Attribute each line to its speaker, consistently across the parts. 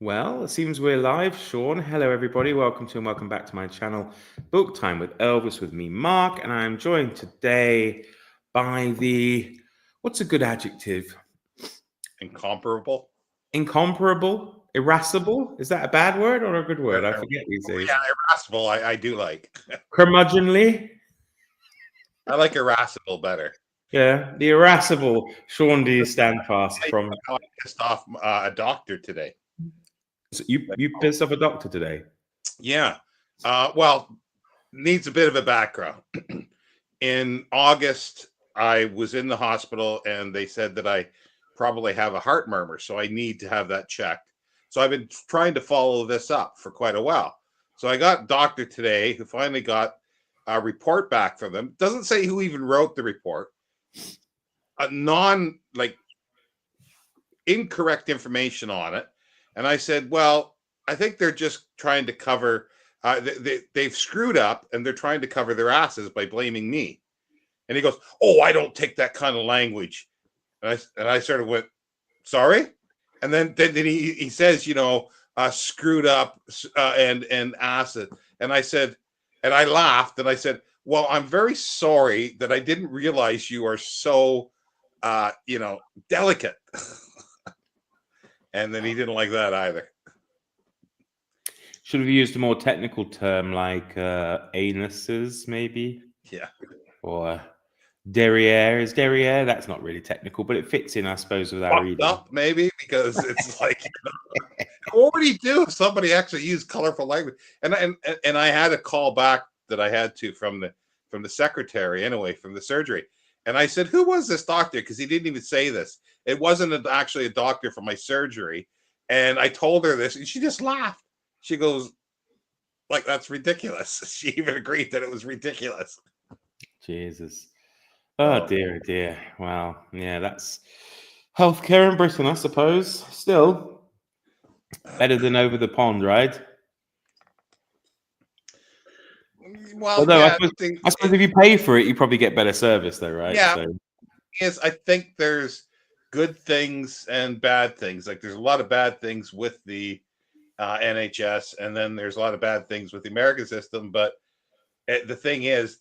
Speaker 1: Well, it seems we're live, Sean. Hello, everybody. Welcome to and welcome back to my channel, Book Time with Elvis, with me, Mark, and I'm joined today by what's a good adjective?
Speaker 2: Incomparable.
Speaker 1: Incomparable? Irascible? Is that a bad word or a good word? I forget these days.
Speaker 2: Yeah, irascible. I do like.
Speaker 1: Curmudgeonly?
Speaker 2: I like irascible better.
Speaker 1: Yeah, the irascible Sean D. Standfast from...
Speaker 2: How I pissed off a doctor today.
Speaker 1: So you pissed off a doctor today?
Speaker 2: Yeah. Well, needs a bit of a background. In August, I was in the hospital and they said that I probably have a heart murmur, so I need to have that checked. So I've been trying to follow this up for quite a while. So I got a doctor today who finally got a report back from them. Doesn't say who even wrote the report. A incorrect information on it. And I said, well, I think they're just trying to cover, they've screwed up and they're trying to cover their asses by blaming me. And he goes, oh, I don't take that kind of language. And I sort of went, sorry? And then he says, screwed up and acid. And I said, and I laughed and I said, well, I'm very sorry that I didn't realize you are so, delicate. And then he didn't like that either.
Speaker 1: Should have used a more technical term like anuses, maybe?
Speaker 2: Yeah.
Speaker 1: Or derriere. Is derriere? That's not really technical, but it fits in, I suppose, with our reading.
Speaker 2: Up, maybe, because it's like, what would he do if somebody actually used colorful language? And I had a call back that I had to from the secretary anyway, from the surgery. And I said, who was this doctor? Because he didn't even say this. It wasn't actually a doctor for my surgery. And I told her this, and she just laughed. She goes, like, that's ridiculous. She even agreed that it was ridiculous.
Speaker 1: Jesus. Oh, dear, dear. Well, yeah, that's healthcare in Britain, I suppose. Still better than over the pond, right?
Speaker 2: Well,
Speaker 1: although
Speaker 2: yeah,
Speaker 1: I suppose if you pay for it, you probably get better service, though, right?
Speaker 2: Yeah.
Speaker 1: So.
Speaker 2: Yes, I think there's good things and bad things. Like there's a lot of bad things with the NHS, and then there's a lot of bad things with the American system. But the thing is,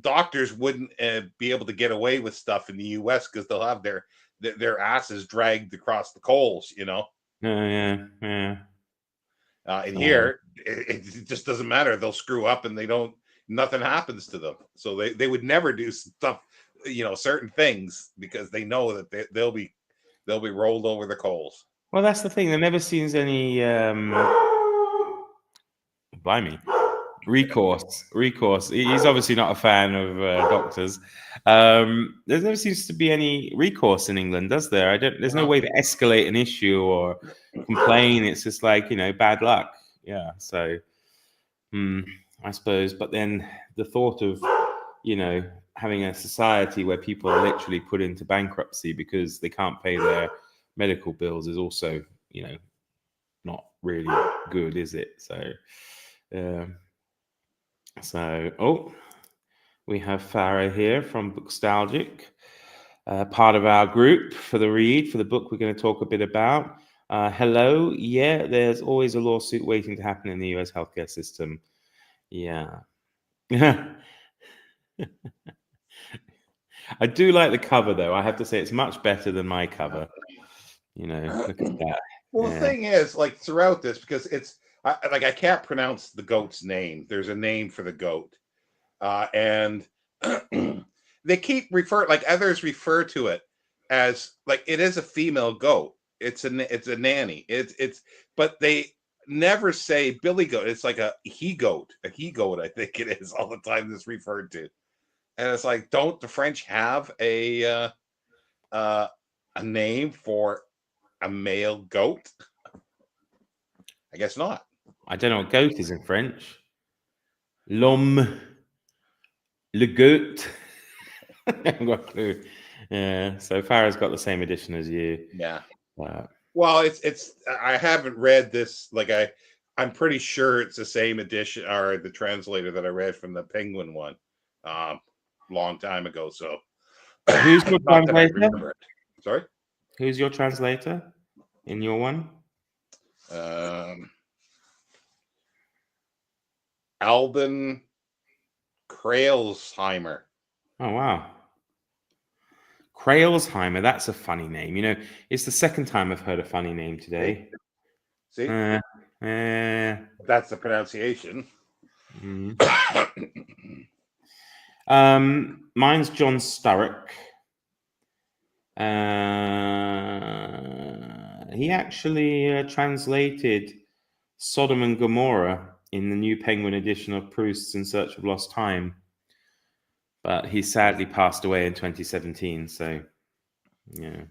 Speaker 2: doctors wouldn't be able to get away with stuff in the US because they'll have their asses dragged across the coals,
Speaker 1: Yeah.
Speaker 2: And here, it just doesn't matter. They'll screw up, and nothing happens to them. So they would never do stuff, certain things, because they know that they'll be rolled over the coals.
Speaker 1: Well, that's the thing. There never seems any blimey. Recourse. He's obviously not a fan of doctors. There never seems to be any recourse in England, does there? There's no way to escalate an issue or complain. It's just like, bad luck. Yeah. So, I suppose. But then the thought of, having a society where people are literally put into bankruptcy because they can't pay their medical bills is also, not really good, is it? So, we have Farah here from Bookstalgic, part of our group for the book we're going to talk a bit about. Hello. Yeah, there's always a lawsuit waiting to happen in the US healthcare system. Yeah. I do like the cover, though. I have to say it's much better than my cover. Look at that.
Speaker 2: Well, the thing is, like, throughout this, because I can't pronounce the goat's name. There's a name for the goat. And they keep like others refer to it as like it is a female goat. It's a nanny. But they never say billy goat. It's like a he goat. I think it is all the time that's referred to. And it's like, don't the French have a name for a male goat? I guess not.
Speaker 1: I don't know what goat is in French. L'homme, le goat. I haven't got a clue. Yeah, so Farah's got the same edition as you.
Speaker 2: Yeah. Well, it's I haven't read this. Like I'm pretty sure it's the same edition or the translator that I read from the Penguin one, long time ago. So
Speaker 1: who's your translator?
Speaker 2: Sorry,
Speaker 1: who's your translator in your one?
Speaker 2: Alban Krailsheimer.
Speaker 1: Oh, wow. Krailsheimer, that's a funny name. You know, it's the second time I've heard a funny name today.
Speaker 2: See?
Speaker 1: Uh, uh,
Speaker 2: That's the pronunciation.
Speaker 1: mm. Mine's John Sturrock. He actually translated Sodom and Gomorrah in the New Penguin edition of Proust's In Search of Lost Time, but he sadly passed away in 2017. So, yeah.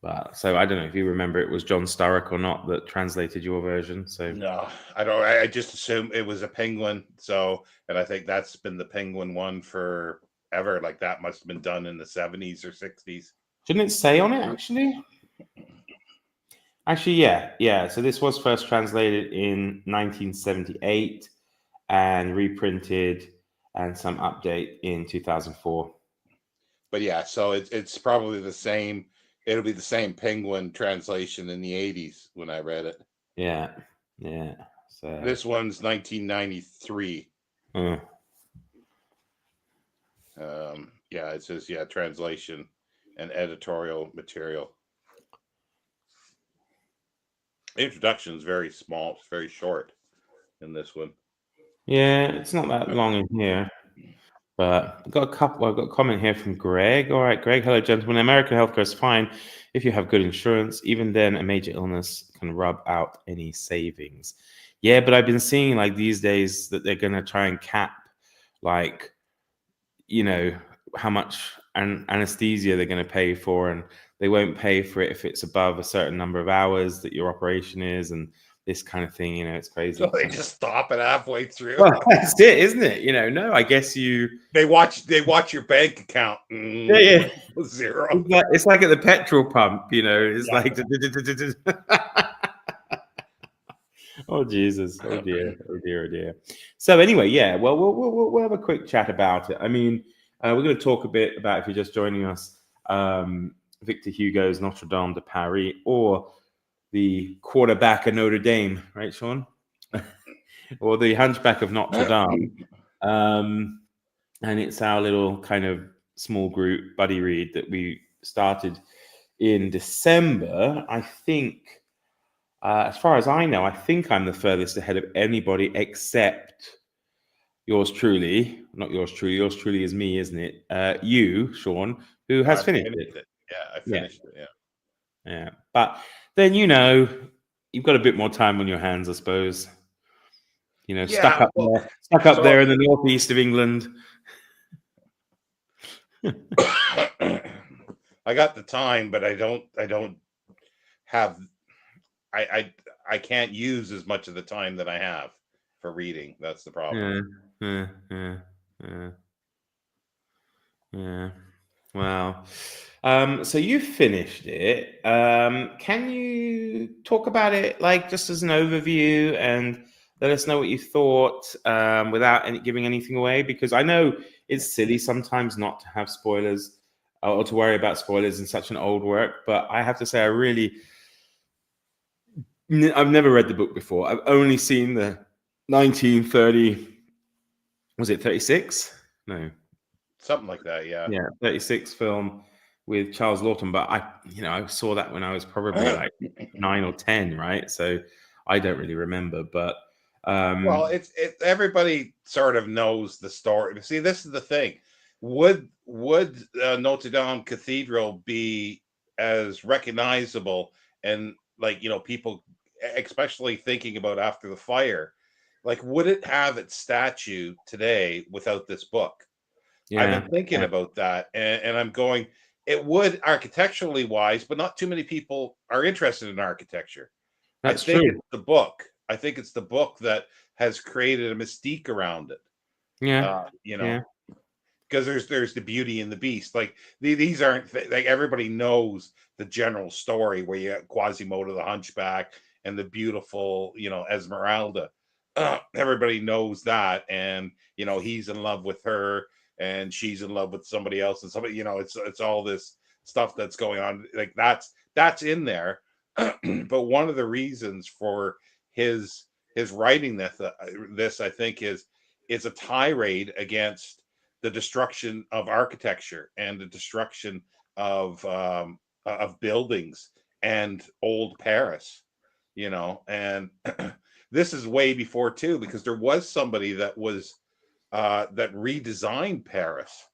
Speaker 1: But so I don't know if you remember it was John Sturrock or not that translated your version. So
Speaker 2: No, I don't. I just assume it was a penguin. So, and I think that's been the penguin one for ever. Like that must have been done in the 70s or 60s.
Speaker 1: shouldn't it say on it actually? Actually, yeah. So this was first translated in 1978 and reprinted and some update in 2004.
Speaker 2: But yeah, so it's probably the same. It'll be the same penguin translation in the 80s when I read it.
Speaker 1: Yeah. So
Speaker 2: This one's 1993.
Speaker 1: uh,
Speaker 2: Yeah, it says translation and editorial material. The introduction is very small. It's very short in this one.
Speaker 1: yeah, it's not that long in here. But I've got a couple. I've got a comment here from Greg. All right, Greg. Hello, gentlemen. American healthcare is fine if you have good insurance. Even then, a major illness can rub out any savings. Yeah, but I've been seeing like these days that they're going to try and cap, like, you know, how much anesthesia they're going to pay for, and they won't pay for it if it's above a certain number of hours that your operation is, and this kind of thing. You know, it's crazy.
Speaker 2: So they just stop it halfway through.
Speaker 1: Well, that's it, isn't it? You know, no, I guess
Speaker 2: they watch your bank account.
Speaker 1: Yeah.
Speaker 2: Zero.
Speaker 1: It's like at the petrol pump, you know. It's like, oh Jesus, oh dear. So anyway, yeah. Well, we'll have a quick chat about it. I mean, we're going to talk a bit about, if you're just joining us, Victor Hugo's Notre-Dame de Paris, or the quarterback of Notre Dame, right, Sean? Or the Hunchback of Notre Dame. And it's our little kind of small group buddy read that we started in December. I think, as far as I know, I think I'm the furthest ahead of anybody except yours truly. Not yours truly is me, isn't it? You, Sean, who has finished it.
Speaker 2: Yeah, I finished it.
Speaker 1: Yeah. But then, you know, you've got a bit more time on your hands, I suppose. You know, stuck up there in the northeast of England.
Speaker 2: I got the time, but I don't have. I can't use as much of the time that I have for reading. That's the problem.
Speaker 1: Yeah. Wow. So you finished it. Can you talk about it, like, just as an overview, and let us know what you thought, without giving anything away? Because I know it's silly sometimes not to have spoilers or to worry about spoilers in such an old work, but I have to say I've never read the book before. I've only seen the 1930, was it 36? No.
Speaker 2: Something like that, yeah.
Speaker 1: Yeah, 36 film with Charles Lawton, but I saw that when I was probably like 9 or 10, right? So I don't really remember, but
Speaker 2: well, it's everybody sort of knows the story. See, this is the thing. Would Notre Dame Cathedral be as recognizable, and like, people especially thinking about after the fire, like, would it have its statue today without this book? I've been thinking about that, and I'm going, it would architecturally wise, but not too many people are interested in architecture.
Speaker 1: That's
Speaker 2: I think
Speaker 1: true.
Speaker 2: it's the book. I think it's the book that has created a mystique around it.
Speaker 1: Yeah.
Speaker 2: Because there's the Beauty and the Beast. Like these aren't like everybody knows the general story where you have Quasimodo the Hunchback and the beautiful, Esmeralda. Everybody knows that, and he's in love with her, and she's in love with somebody else, and somebody, it's all this stuff that's going on. Like that's in there, But one of the reasons for his writing this I think is a tirade against the destruction of architecture and the destruction of buildings and old Paris, and this is way before too, because there was somebody that was that redesigned Paris.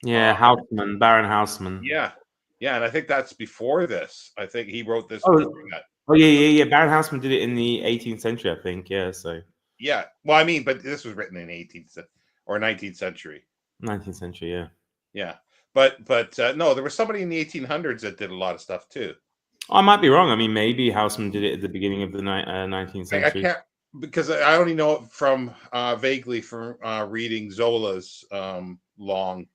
Speaker 1: Yeah, Haussmann, Baron Haussmann.
Speaker 2: Yeah, yeah, and I think that's before this. I think he wrote this
Speaker 1: Oh,
Speaker 2: before that.
Speaker 1: yeah. Baron Haussmann did it in the 18th century, I think. Yeah, so
Speaker 2: Yeah, well, I mean, but this was written in 18th or 19th century.
Speaker 1: 19th century, yeah.
Speaker 2: Yeah, but no, there was somebody in the 1800s that did a lot of stuff too.
Speaker 1: I might be wrong. I mean, maybe Haussmann did it at the beginning of the 19th
Speaker 2: I
Speaker 1: century.
Speaker 2: can't, because I only know it from vaguely from reading Zola's long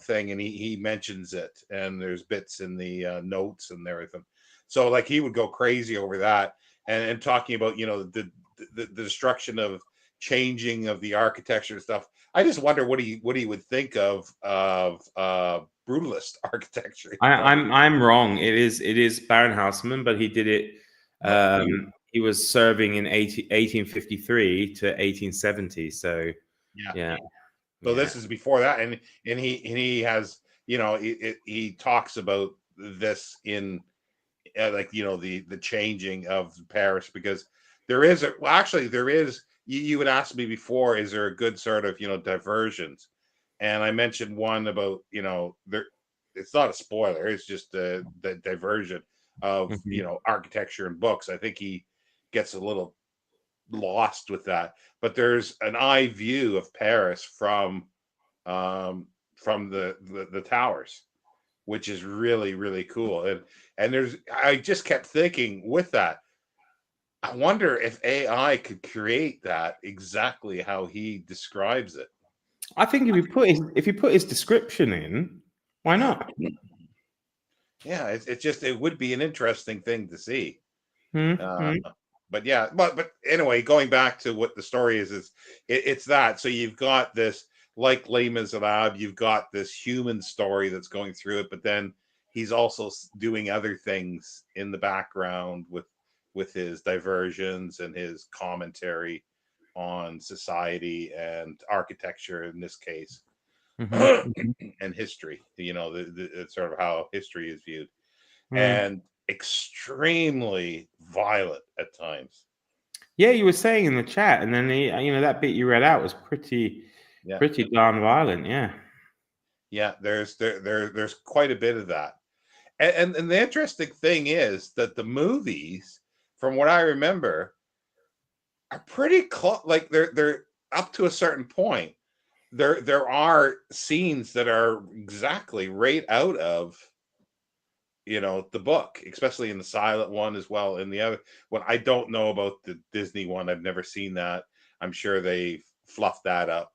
Speaker 2: thing, and he mentions it, and there's bits in the notes and everything. So like he would go crazy over that, and talking about the destruction of changing of the architecture and stuff. I just wonder what he would think of brutalist architecture.
Speaker 1: I'm wrong. It is Baron Haussmann, but he did it. He was serving in 1853 to 1870. So yeah.
Speaker 2: So this is before that, and he has he talks about this in the changing of Paris, because there is there is, you would ask me before, is there a good sort of diversions, and I mentioned one about there. It's not a spoiler, it's just the diversion of architecture and books. I think he gets a little lost with that, but there's an eye view of Paris from the towers, which is really, really cool. And I just kept thinking with that, I wonder if AI could create that exactly how he describes it.
Speaker 1: I think if you put his description in, why not?
Speaker 2: Yeah, it would be an interesting thing to see.
Speaker 1: Mm-hmm.
Speaker 2: But yeah, but anyway, going back to what the story is it's that. So you've got this, like Les Miserables, you've got this human story that's going through it, but then he's also doing other things in the background with his diversions and his commentary on society and architecture in this case, and history. The sort of how history is viewed, and extremely violent at times.
Speaker 1: Yeah, you were saying in the chat, and then that bit you read out was pretty darn violent. Yeah.
Speaker 2: Yeah, there's quite a bit of that, and the interesting thing is that the movies, from what I remember, are pretty close. Like they're up to a certain point. There are scenes that are exactly right out of the book, especially in the silent one as well. And the other one, I don't know about the Disney one. I've never seen that. I'm sure they fluffed that up,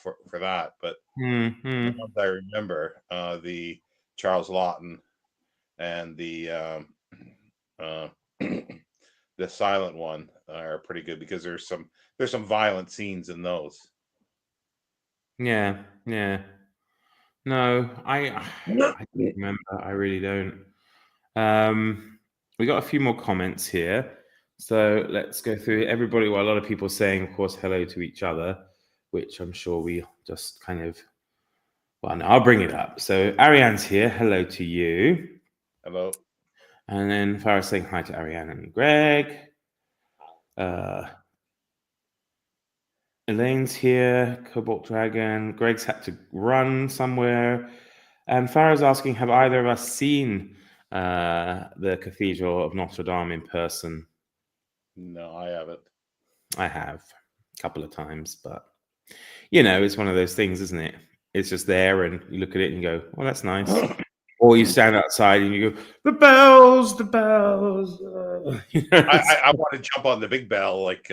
Speaker 2: for that. But the ones I remember, the Charles Lawton and the the silent one are pretty good, because there's some violent scenes in those.
Speaker 1: Yeah. No, I don't remember. I really don't. We got a few more comments here, so let's go through everybody. Well, a lot of people saying, of course, hello to each other, which I'm sure we just kind of. Well, no, I'll bring it up. So Ariane's here. Hello to you.
Speaker 2: Hello.
Speaker 1: And then Farah saying hi to Ariane and Greg. Elaine's here. Cobalt Dragon. Greg's had to run somewhere. And Farah's asking, have either of us seen the Cathedral of Notre-Dame in person?
Speaker 2: No, I haven't.
Speaker 1: I have a couple of times, but it's one of those things, isn't it? It's just there, and you look at it and you go, "Well, that's nice." Or you stand outside and you go, "The bells, the bells."
Speaker 2: I want to jump on the big bell, like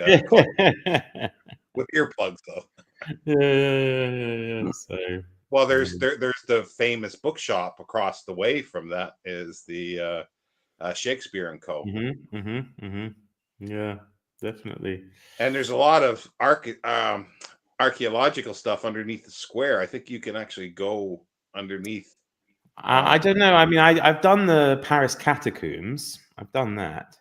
Speaker 2: with earplugs though.
Speaker 1: Yeah. So,
Speaker 2: well, there's the famous bookshop across the way from that, is the Shakespeare and Co.
Speaker 1: Yeah, definitely.
Speaker 2: And there's a lot of archaeological stuff underneath the square. I think you can actually go underneath.
Speaker 1: I don't know. I mean, I've done the Paris catacombs. I've done that.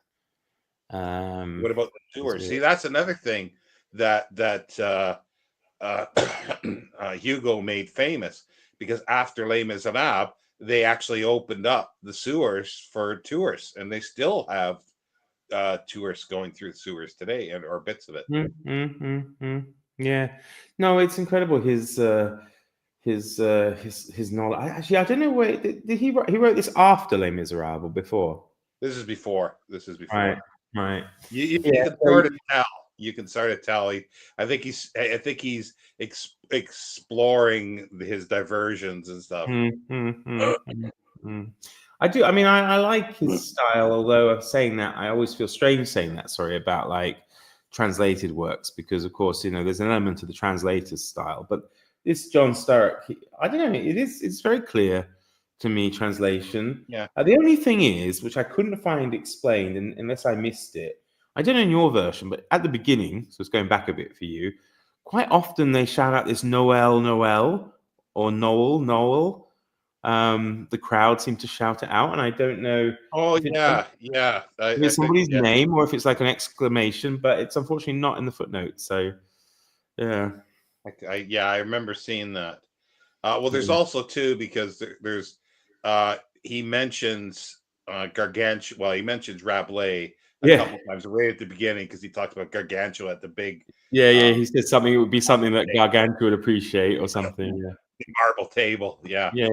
Speaker 2: What about the tours?
Speaker 1: weird.
Speaker 2: See, that's another thing that Hugo made famous, because after Les Miserables, they actually opened up the sewers for tourists, and they still have tourists going through the sewers today, or bits of it.
Speaker 1: Yeah, no, it's incredible his knowledge. Actually, I don't know where did he write? He wrote this after Les Miserables, before.
Speaker 2: This is before. This is
Speaker 1: Right,
Speaker 2: before.
Speaker 1: right.
Speaker 2: You
Speaker 1: Yeah.
Speaker 2: can
Speaker 1: So,
Speaker 2: sort of tell. You can sort of tell. I think he's exploring his diversions and stuff.
Speaker 1: I do. I mean, I like his style, although I'm saying that, I always feel strange saying that. Sorry, about like translated works, because of course, there's an element of the translator's style. But this John Sturrock, I don't know. It's very clear to me, translation.
Speaker 2: Yeah.
Speaker 1: The only thing is, which I couldn't find explained, unless I missed it. I don't know in your version, but at the beginning, so it's going back a bit for you. Quite often they shout out this Noel, Noel, or Noel, Noel. The crowd seemed to shout it out, and I don't know
Speaker 2: Oh
Speaker 1: if it's,
Speaker 2: yeah, yeah.
Speaker 1: if
Speaker 2: I
Speaker 1: it's
Speaker 2: think
Speaker 1: somebody's name or if it's like an exclamation, but it's unfortunately not in the footnotes. So, yeah.
Speaker 2: I remember seeing that. Well, there's also too, because there's he mentions Gargantua. Well, he mentions Rabelais a
Speaker 1: Yeah.
Speaker 2: couple times right at the beginning, because he talks about Gargantua at the big
Speaker 1: Yeah, he said something. It would be something that
Speaker 2: table,
Speaker 1: Gargantua would appreciate, or something. Yeah.
Speaker 2: marble table. Yeah.
Speaker 1: Yeah.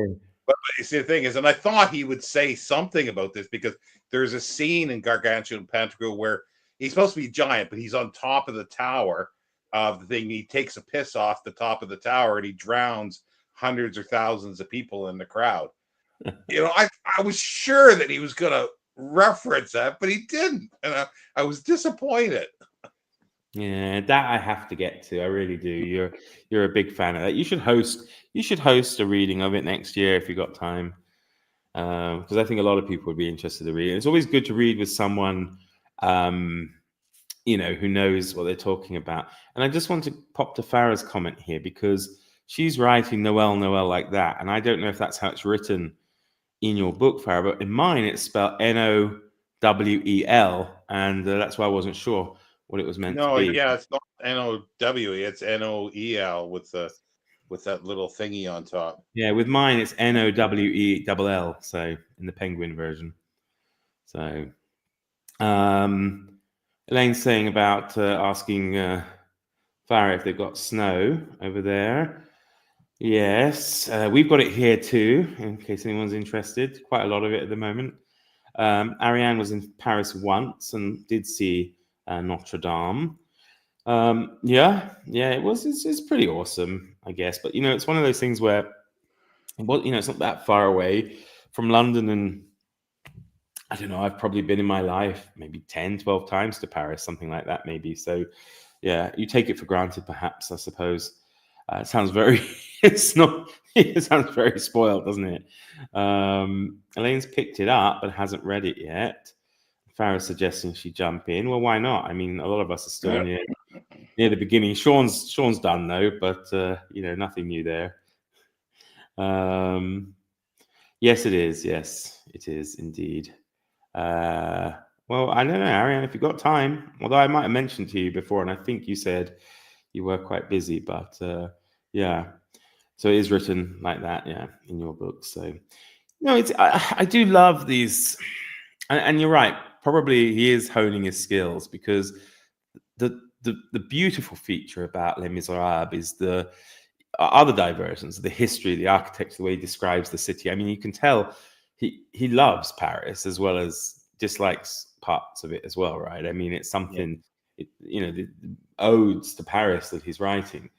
Speaker 2: But you see, the thing is, and I thought he would say something about this, because there's a scene in Gargantua and Pantagruel where he's supposed to be giant, but he's on top of the tower of the thing. He takes a piss off the top of the tower and he drowns hundreds or thousands of people in the crowd. I was sure that he was going to reference that, but he didn't, and I was disappointed.
Speaker 1: Yeah, that I have to get to. I really do. You're a big fan of that. You should host a reading of it next year if you got time, because I think a lot of people would be interested to read it. It's always good to read with someone, who knows what they're talking about. And I just want to pop to Farah's comment here, because she's writing Noel, Noel like that, and I don't know if that's how it's written in your book, Farah, but in mine it's spelled Nowel, and that's why I wasn't sure what it was meant to
Speaker 2: No,
Speaker 1: be.
Speaker 2: yeah, it's not Nowe, it's Noel with that little thingy on top.
Speaker 1: Yeah, with mine it's Nowell, so in the Penguin version. So, Elaine's saying about asking Farah if they've got snow over there. Yes, we've got it here too, in case anyone's interested. Quite a lot of it at the moment. Ariane was in Paris once and did see Notre-Dame. It was. It's pretty awesome, I guess. But it's one of those things where, it's not that far away from London, and I don't know. I've probably been in my life maybe 10, 12 times to Paris, something like that, maybe. So, yeah, you take it for granted, perhaps. I suppose. It sounds very. It's not. It sounds very spoiled, doesn't it? Elaine's picked it up but hasn't read it yet. Farah's suggesting she jump in. Well, why not? I mean, a lot of us are still near the beginning. Sean's done though, but nothing new there. Yes, it is. Yes, it is indeed. Well, I don't know, Ariane, if you've got time. Although I might have mentioned to you before, and I think you said you were quite busy, but yeah. So it is written like that, yeah, in your book. So it's I do love these, and you're right. Probably he is honing his skills, because the beautiful feature about Les Miserables is the other diversions, the history, the architecture, the way he describes the city. I mean, you can tell he loves Paris as well as dislikes parts of it as well, right? I mean, it's something, the odes to Paris that he's writing.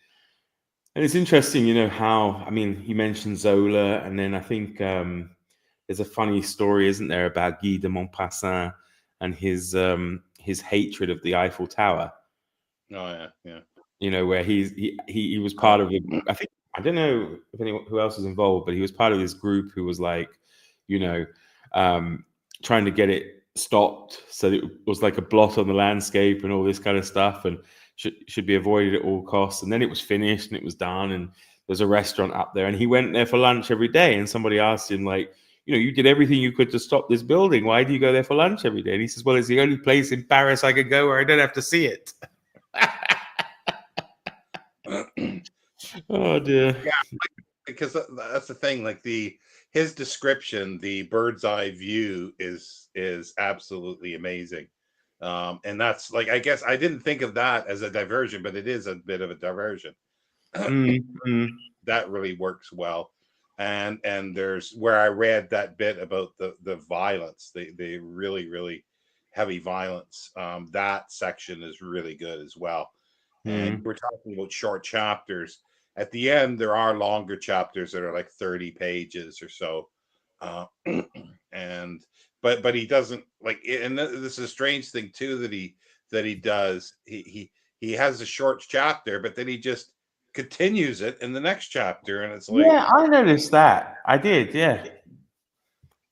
Speaker 1: And it's interesting, how, I mean, he mentioned Zola, and then I think there's a funny story, isn't there, about Guy de Maupassant and his hatred of the Eiffel Tower.
Speaker 2: Oh yeah.
Speaker 1: Where he was part of it. I don't know if anyone who else was involved, but he was part of this group who was like, trying to get it stopped, so it was like a blot on the landscape and all this kind of stuff, and should be avoided at all costs. And then it was finished and it was done, and there's a restaurant up there, and he went there for lunch every day. And somebody asked him, like, you did everything you could to stop this building. Why do you go there for lunch every day? And he says, well, it's the only place in Paris I could go where I don't have to see it. Oh dear.
Speaker 2: Yeah, because that's the thing. Like his description, the bird's eye view is absolutely amazing. And that's like, I guess I didn't think of that as a diversion, but it is a bit of a diversion.
Speaker 1: Mm-hmm.
Speaker 2: That really works well. And there's where I read that bit about the violence, the really heavy violence. That section is really good as well. And we're talking about short chapters. At the end, there are longer chapters that are like 30 pages or so. And but he doesn't like, and this is a strange thing too that he does. He has a short chapter, but then he just continues it in the next chapter, and it's like,
Speaker 1: Yeah, I noticed that. I did. Yeah.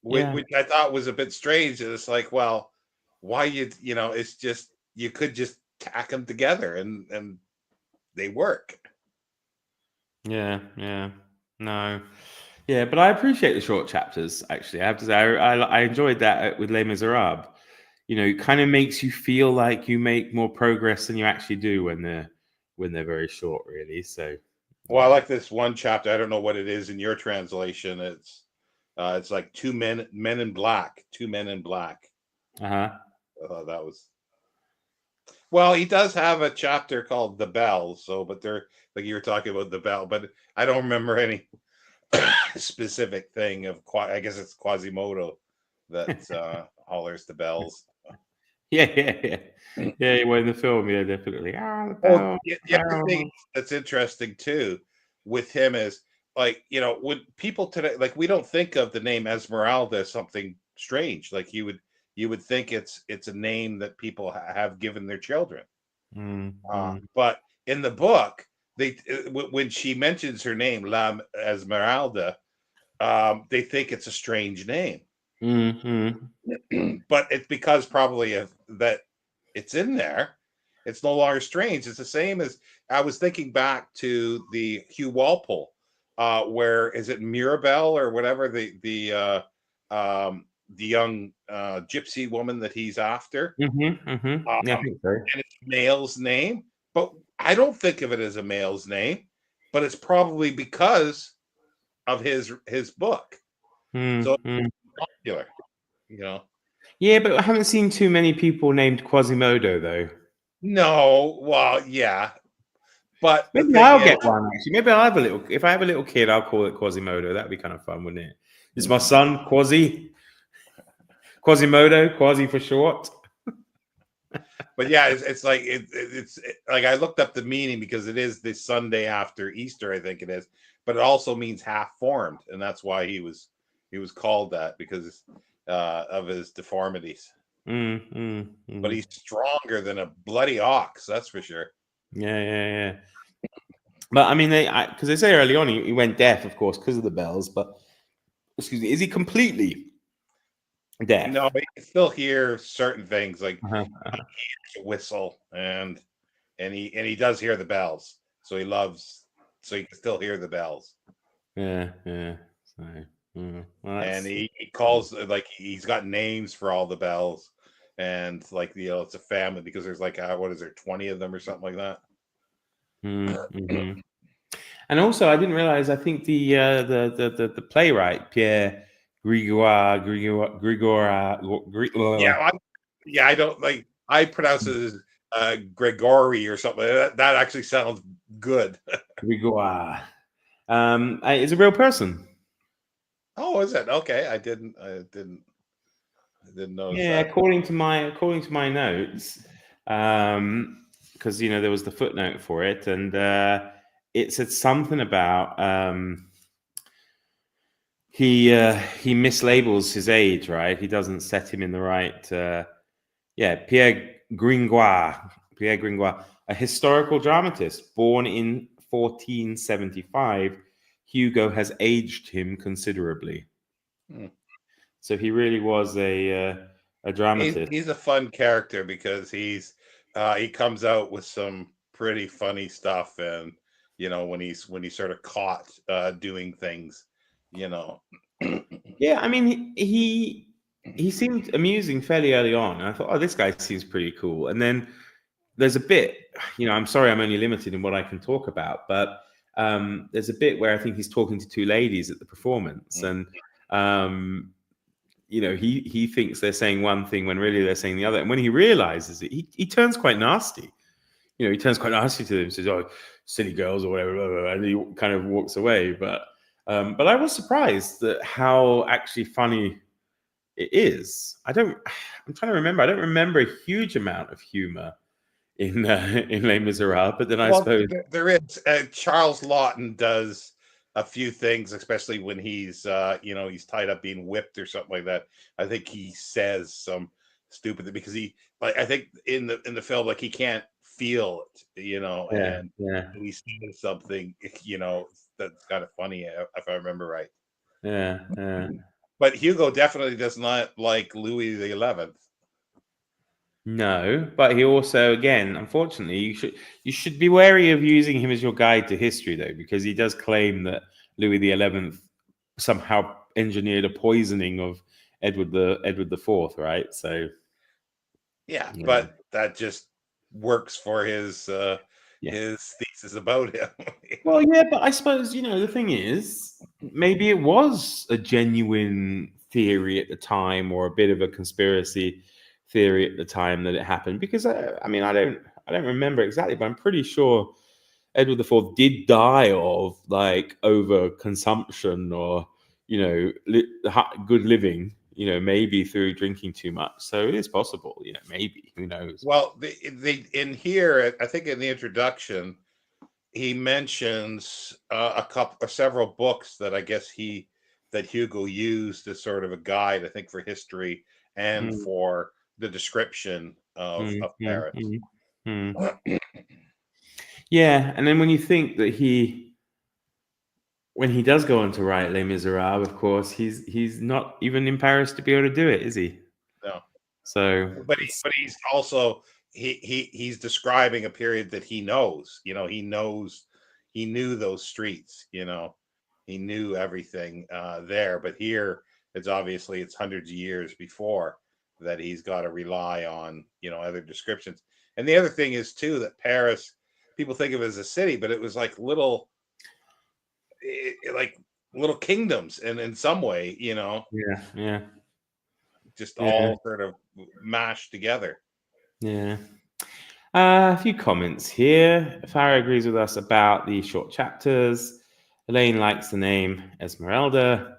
Speaker 1: Yeah.
Speaker 2: which I thought was a bit strange. And it's like, well, why it's just, you could just tack them together and they work.
Speaker 1: Yeah. Yeah. No. Yeah, but I appreciate the short chapters. Actually, I have to say, I enjoyed that with Les Miserables. It kind of makes you feel like you make more progress than you actually do when they're very short, really. So,
Speaker 2: Well, I like this one chapter. I don't know what it is in your translation. It's like two men in black, two men in black.
Speaker 1: uh-huh.
Speaker 2: That was, well, he does have a chapter called The Bell. So, but they're like, you were talking about the bell, but I don't remember any specific thing of, I guess it's Quasimodo that hollers the bells.
Speaker 1: Yeah. Well, in the film, yeah, definitely. The
Speaker 2: Oh,
Speaker 1: bell,
Speaker 2: the other thing that's interesting too with him is, like, when people today, like, we don't think of the name Esmeralda as something strange. Like, you would think it's a name that people have given their children. But in the book, when she mentions her name, La Esmeralda, they think it's a strange name. But it's because probably of that it's in there. It's no longer strange. It's the same as, I was thinking back to the Hugh Walpole, where is it Mirabelle or whatever, the young gypsy woman that he's after.
Speaker 1: Yeah, I think so.
Speaker 2: And it's a male's name, but I don't think of it as a male's name, but it's probably because of his book. So it's popular, you know.
Speaker 1: Yeah, but I haven't seen too many people named Quasimodo though.
Speaker 2: No, well, yeah, but the
Speaker 1: Maybe
Speaker 2: thing
Speaker 1: I'll
Speaker 2: is,
Speaker 1: get one actually. Maybe I'll have a little. If I have a little kid, I'll call it Quasimodo. That'd be kind of fun, wouldn't it? It's my son, Quasimodo, Quasi for short.
Speaker 2: but yeah, it's like it's like, I looked up the meaning because it is the Sunday after Easter, I think it is, but it also means half formed, and that's why he was called that, because of his deformities. But he's stronger than a bloody ox, that's for sure.
Speaker 1: Yeah. But I mean, because they say early on he went deaf, of course, because of the bells. But excuse me, is he completely deaf?
Speaker 2: No, but you can still hear certain things, like
Speaker 1: Uh-huh.
Speaker 2: he hears a whistle, and he does hear the bells, so he can still hear the bells.
Speaker 1: Yeah. So, well,
Speaker 2: And he calls, like, he's got names for all the bells, and like, it's a family, because there's like, what is there, 20 of them or something like that.
Speaker 1: And also, I didn't realize. I think the playwright Pierre Grigor.
Speaker 2: Yeah, I don't like, I pronounce it as Gregory or something. That actually sounds good.
Speaker 1: Grigor. Is a real person.
Speaker 2: Oh, is it? Okay, I didn't notice
Speaker 1: Yeah,
Speaker 2: that.
Speaker 1: according to my notes, because there was the footnote for it, and it said something about he mislabels his age, right? He doesn't set him in the right. Pierre Gringoire, a historical dramatist born in 1475. Hugo has aged him considerably. So he really was a dramatist.
Speaker 2: He's a fun character, because he comes out with some pretty funny stuff, and when he's sort of caught doing things,
Speaker 1: Yeah, I mean, he seemed amusing fairly early on, and I thought, oh, this guy seems pretty cool. And then there's a bit, I'm sorry, I'm only limited in what I can talk about, but there's a bit where I think he's talking to two ladies at the performance, and um, he thinks they're saying one thing when really they're saying the other. And when he realizes it, he turns quite nasty. He turns quite nasty to them, says, "Oh, silly girls," or whatever, blah, blah, blah, and he kind of walks away. But I was surprised at how actually funny it is. I'm trying to remember. I don't remember a huge amount of humor in Les Miserables, but then I
Speaker 2: Well,
Speaker 1: suppose,
Speaker 2: there is. Charles Lawton does a few things, especially when he's he's tied up being whipped or something like that. I think he says some stupid because he, like, I think in the film, like, he can't feel it,
Speaker 1: yeah,
Speaker 2: and
Speaker 1: yeah,
Speaker 2: he says something, that's kind of funny, if I remember right.
Speaker 1: yeah.
Speaker 2: But Hugo definitely does not like Louis the 11th.
Speaker 1: No, but he also, again, unfortunately, you should be wary of using him as your guide to history, though, because he does claim that Louis the 11th somehow engineered a poisoning of Edward the Fourth, right? So
Speaker 2: Yeah,
Speaker 1: yeah,
Speaker 2: but that just works for
Speaker 1: yeah.
Speaker 2: his thesis about him.
Speaker 1: Well, yeah, but I suppose the thing is, maybe it was a genuine theory at the time, or a bit of a conspiracy theory at the time that it happened. Because I mean, I don't remember exactly, but I'm pretty sure Edward the Fourth did die of like overconsumption, or good living. Maybe through drinking too much. So it is possible. Maybe, who knows?
Speaker 2: Well, they in here, I think in the introduction, he mentions a couple or several books that I guess that Hugo used as sort of a guide, I think, for history and
Speaker 1: Mm,
Speaker 2: for the description of
Speaker 1: mm, mm,
Speaker 2: Paris.
Speaker 1: mm, mm. Yeah, and then when you think that when he does go on to write Les Miserables, of course, he's not even in Paris to be able to do it, is he?
Speaker 2: No,
Speaker 1: So
Speaker 2: but he's also he's describing a period that he knows. He knew those streets. He knew everything there. But here, it's hundreds of years before that he's got to rely on other descriptions. And the other thing is too that Paris, people think of it as a city, but it was like like little kingdoms, and in some way,
Speaker 1: yeah, yeah,
Speaker 2: just
Speaker 1: yeah,
Speaker 2: all sort of mashed together.
Speaker 1: yeah. A few comments here. Farah agrees with us about the short chapters. Elaine likes the name Esmeralda.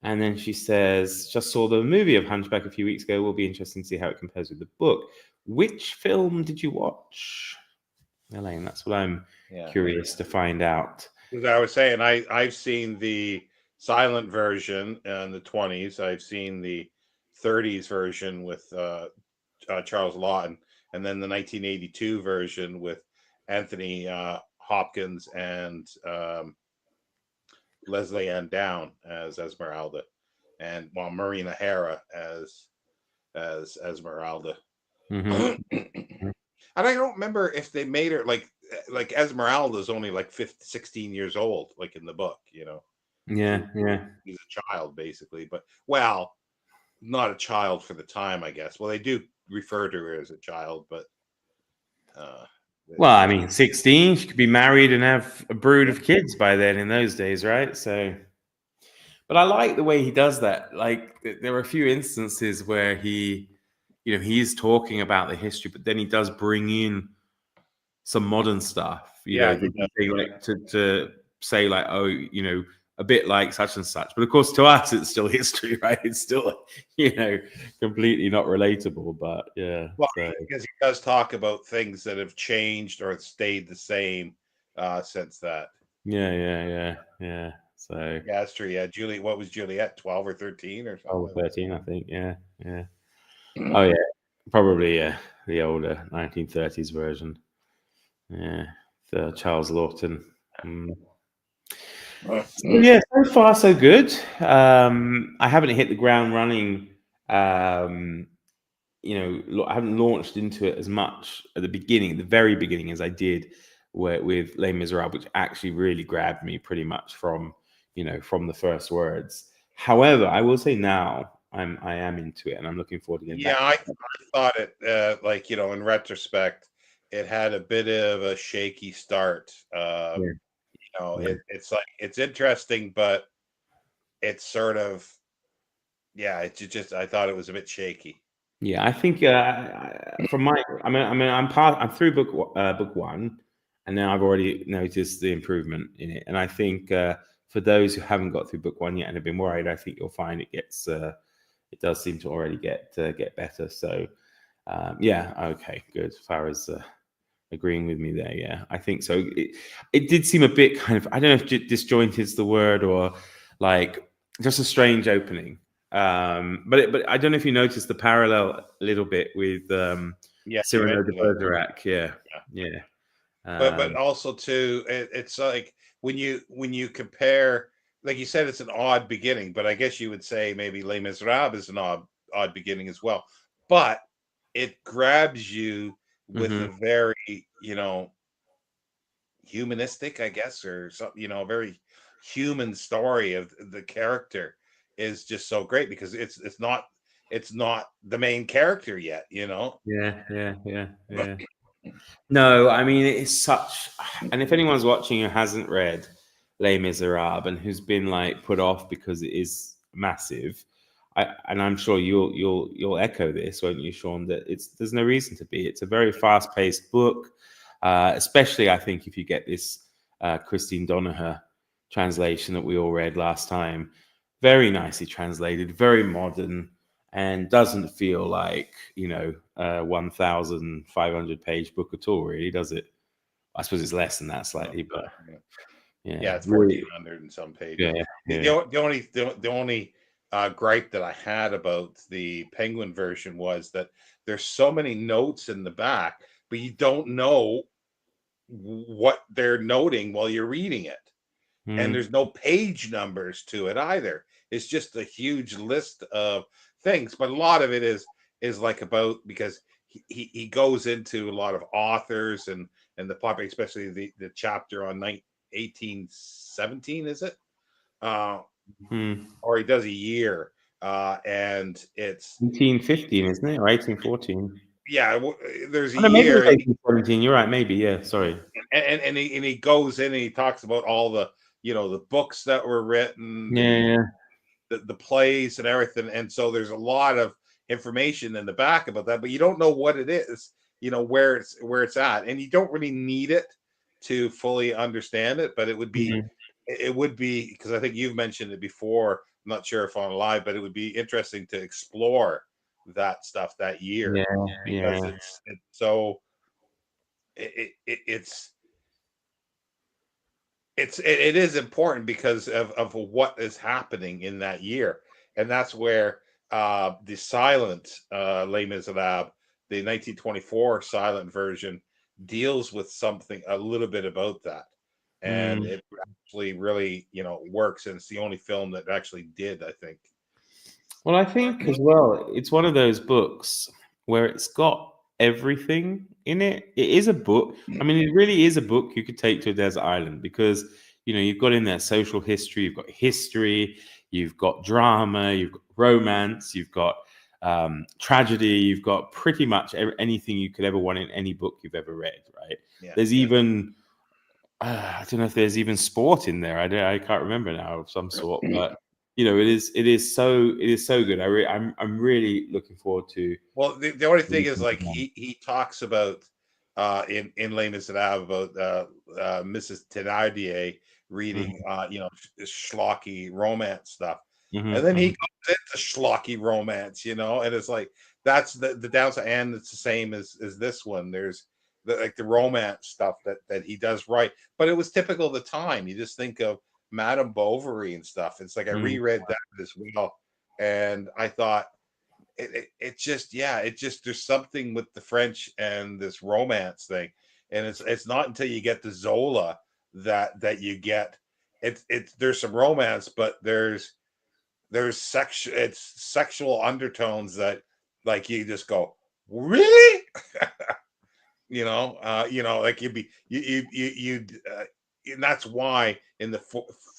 Speaker 1: And then she says, just saw the movie of Hunchback a few weeks ago. Will be interesting to see how it compares with the book. Which film did you watch, Elaine? That's what I'm
Speaker 2: Yeah.
Speaker 1: curious to find out.
Speaker 2: As I was saying, I've seen the silent version in the 20s. I've seen the 30s version with Charles Lawton, and then the 1982 version with Anthony Hopkins and Leslie Ann Down as Esmeralda, and Maureen O'Hara as Esmeralda.
Speaker 1: Mm-hmm.
Speaker 2: And I don't remember if they made her like Esmeralda is only like 16 years old, like in the book. She,
Speaker 1: Yeah, yeah.
Speaker 2: she's a child basically, but well, not a child for the time, I guess. Well, they do refer to her as a child, but uh,
Speaker 1: Well, I
Speaker 2: she's
Speaker 1: mean, 16, she could be married and have a brood of kids by then in those days, right? So, but I like the way he does that. Like, there are a few instances where he's talking about the history, but then he does bring in some modern stuff,
Speaker 2: yeah,
Speaker 1: that you say, like, to say, like, oh, a bit like such and such. But of course, to us, it's still history, right? It's still, completely not relatable. But yeah,
Speaker 2: well,
Speaker 1: so
Speaker 2: because he does talk about things that have changed or stayed the same since that.
Speaker 1: yeah. So
Speaker 2: Yeah, that's true. Yeah, Julie, what was Juliet, 12 or 13 or
Speaker 1: 12
Speaker 2: something?
Speaker 1: or 13, I think. Yeah. Oh yeah, probably the older 1930s version. Yeah, the Charles Lawton. Mm. So yeah, so far so good. I haven't hit the ground running. Um, I haven't launched into it as much at the very beginning, as I did with Les Miserables, which actually really grabbed me pretty much from the first words. However, I will say now I am into it, and I'm looking forward to getting
Speaker 2: Yeah,
Speaker 1: back.
Speaker 2: I thought it like, in retrospect, it had a bit of a shaky start.
Speaker 1: Yeah, yeah,
Speaker 2: It's like it's interesting, but it's sort of, yeah, it's just I thought it was a bit shaky.
Speaker 1: yeah. I think from my, I'm through book one, and now I've already noticed the improvement in it. And I think for those who haven't got through book one yet and have been worried, I think you'll find it does seem to already get better. So yeah, okay, good. As far as agreeing with me there, yeah, I think so. It did seem a bit kind of, I don't know if disjointed is the word, or like just a strange opening. But I don't know if you noticed the parallel a little bit with
Speaker 2: Yeah, you
Speaker 1: Cyrano de
Speaker 2: mentioned that.
Speaker 1: Bergerac. Yeah,
Speaker 2: Yeah.
Speaker 1: yeah,
Speaker 2: But
Speaker 1: um,
Speaker 2: also too, it's like when you compare, like you said, it's an odd beginning, but I guess you would say maybe Les Miserables is an odd beginning as well. But it grabs you with
Speaker 1: mhm.
Speaker 2: a very, humanistic, I guess, or something, very human story of the character is just so great because it's not the main character yet.
Speaker 1: Yeah, yeah, yeah, yeah. No, I mean it's such. And if anyone's watching who hasn't read Les Miserables and who's been like put off because it is massive, and I'm sure you'll echo this, won't you, Sean? That there's no reason to be. It's a very fast paced book, especially I think if you get this Christine Donaher translation that we all read last time, very nicely translated, very modern, and doesn't feel like 1,500 page book at all, really, does it? I suppose it's less than that
Speaker 2: No,
Speaker 1: slightly, but
Speaker 2: yeah.
Speaker 1: yeah,
Speaker 2: Yeah, it's
Speaker 1: really,
Speaker 2: 1,400 and some
Speaker 1: yeah,
Speaker 2: pages. The,
Speaker 1: yeah.
Speaker 2: the, o- the only the only gripe that I had about the Penguin version was that there's so many notes in the back, but you don't know what they're noting while you're reading it. And
Speaker 1: Mm,
Speaker 2: there's no page numbers to it either. It's just a huge list of things, but a lot of it is like about, because he goes into a lot of authors and the popular, especially the chapter on 1817, is it? Uh,
Speaker 1: mm.
Speaker 2: or he does a year, and it's
Speaker 1: 1815, isn't it? Or 1814?
Speaker 2: yeah. There's a
Speaker 1: Oh, no, maybe it was
Speaker 2: year,
Speaker 1: 1817. You're right. Maybe, yeah. Sorry.
Speaker 2: and he goes in and he talks about all the books that were written,
Speaker 1: Yeah, yeah.
Speaker 2: the plays and everything. And so there's a lot of information in the back about that, but you don't know what it is, where it's at, and you don't really need it to fully understand it. But
Speaker 1: Mhm.
Speaker 2: it would be because I think you've mentioned it before. I'm not sure if on live, but it would be interesting to explore that stuff that year,
Speaker 1: Yeah,
Speaker 2: because
Speaker 1: yeah.
Speaker 2: it's so it's it is important because of what is happening in that year. And that's where the silent Les Miserables, the 1924 silent version, deals with something a little bit about that. And
Speaker 1: Mm.
Speaker 2: it actually really, works. And it's the only film that actually did, I think.
Speaker 1: Well, I think as well, it's one of those books where it's got everything in it. It is a book. I mean, it really is a book you could take to a desert island because, you've got in there social history, you've got drama, you've got romance, you've got tragedy, you've got pretty much anything you could ever want in any book you've ever read, right?
Speaker 2: Yeah.
Speaker 1: There's even I don't know if there's even sport in there. I can't remember now of some sort, but it is so good. I'm really looking forward to.
Speaker 2: Well, the only thing is, like, he talks about in Les Miserables about Mrs. Thénardier reading
Speaker 1: Mhm,
Speaker 2: schlocky romance stuff, and
Speaker 1: mhm,
Speaker 2: then he
Speaker 1: mhm.
Speaker 2: goes into schlocky romance, and it's like that's the downside, and it's the same as this one. There's the romance stuff that he does right, but it was typical of the time. You just think of Madame Bovary and stuff. It's like I
Speaker 1: Mm.
Speaker 2: reread that as well, and I thought it just, yeah, it just, there's something with the French and this romance thing. And it's not until you get to Zola that you get it's there's some romance, but it's sexual undertones that, like, you just go, really? Like you'd be you'd and that's why in the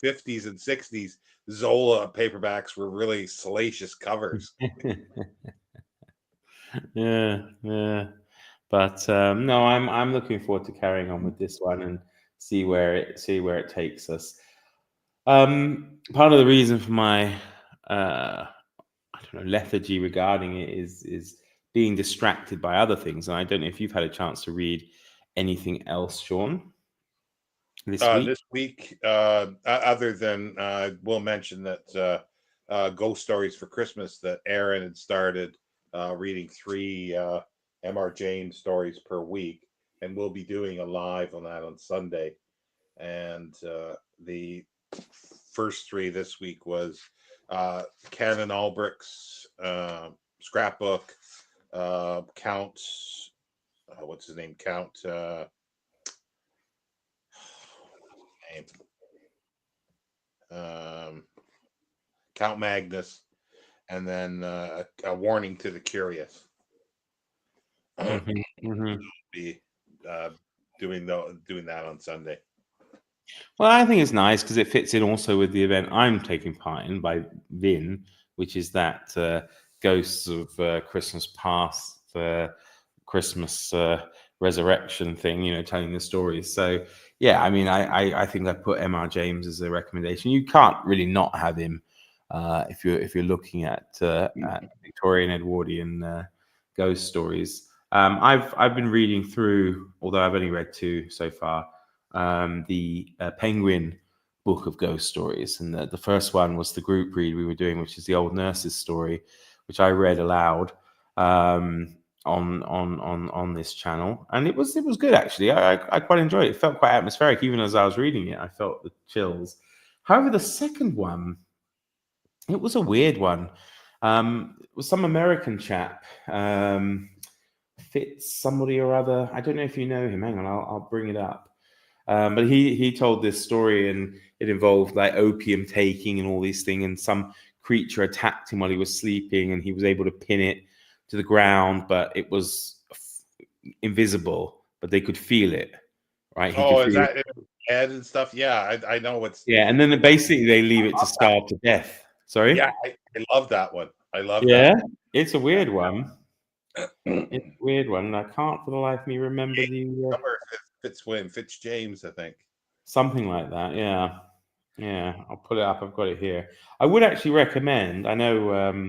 Speaker 2: 50s and 60s, Zola paperbacks were really salacious covers.
Speaker 1: Yeah. But no, I'm looking forward to carrying on with this one and see where it takes us. Part of the reason for my I don't know, lethargy regarding it is being distracted by other things. And I don't know if you've had a chance to read anything else, Sean, this week.
Speaker 2: This week, other than we'll mention that Ghost Stories for Christmas, that Aaron had started reading 3 M.R. James stories per week, and we'll be doing a live on that on Sunday. And the first 3 this week was Canon Albrecht's scrapbook, Count, what's his name? Count. Count Magnus, and then a warning to the curious. Be doing that on Sunday.
Speaker 1: Well, I think it's nice because it fits in also with the event I'm taking part in by Vin, which is that Ghosts of Christmas Past, Christmas Resurrection thing, telling the stories. So, yeah, I mean, I think I put M.R. James as a recommendation. You can't really not have him if you're looking at Victorian Edwardian ghost stories. I've been reading through, although I've only read 2 so far, the Penguin book of ghost stories, and the first one was the group read we were doing, which is the old nurse's story, which I read aloud on this channel, and it was good actually. I quite enjoyed it. It felt quite atmospheric, even as I was reading it. I felt the chills. However, the second one, it was a weird one. It was some American chap, Fitz somebody or other. I don't know if you know him. Hang on, I'll bring it up. But he told this story, and it involved like opium taking and all these things, and some creature attacked him while he was sleeping, and he was able to pin it to the ground, but it was invisible, but they could feel it, right?
Speaker 2: Is that head and stuff? Yeah, I know what's.
Speaker 1: Yeah, and then basically they leave it to starve to death. Sorry?
Speaker 2: Yeah, I love that one. I love that.
Speaker 1: Yeah, it's a weird one. It's a weird one. I can't for the life of me remember the
Speaker 2: Fitz James, I think.
Speaker 1: something like that. Yeah. I'll pull it up. I've got it here. I would actually recommend. I know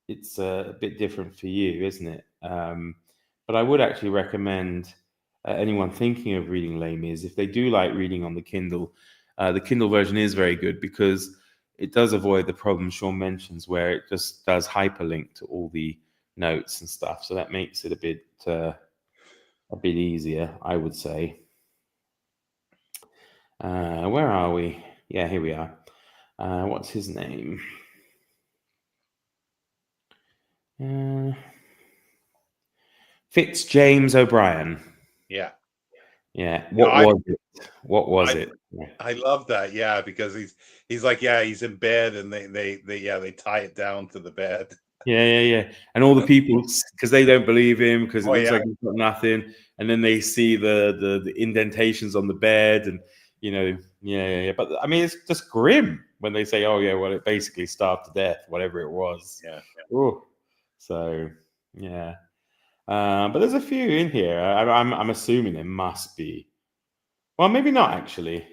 Speaker 1: it's a bit different for you, isn't it? But I would actually recommend anyone thinking of reading Les Mis, if they do like reading on the Kindle version is very good because it does avoid the problem Sean mentions where it just does hyperlink to all the notes and stuff. So that makes it a bit easier, I would say. Where are we? Yeah, here we are. What's his name? Fitz James O'Brien.
Speaker 2: Yeah.
Speaker 1: What was it?
Speaker 2: I love that. Yeah, because he's like, yeah, he's in bed, and they tie it down to the bed.
Speaker 1: Yeah. And all the people, because they don't believe him, because it looks like he's got nothing, and then they see the indentations on the bed, and yeah. But I mean, it's just grim when they say, "Oh yeah, well, it basically starved to death, whatever it was."
Speaker 2: Yeah.
Speaker 1: Ooh. So yeah. But there's a few in here. I'm assuming there must be. Well, maybe not actually.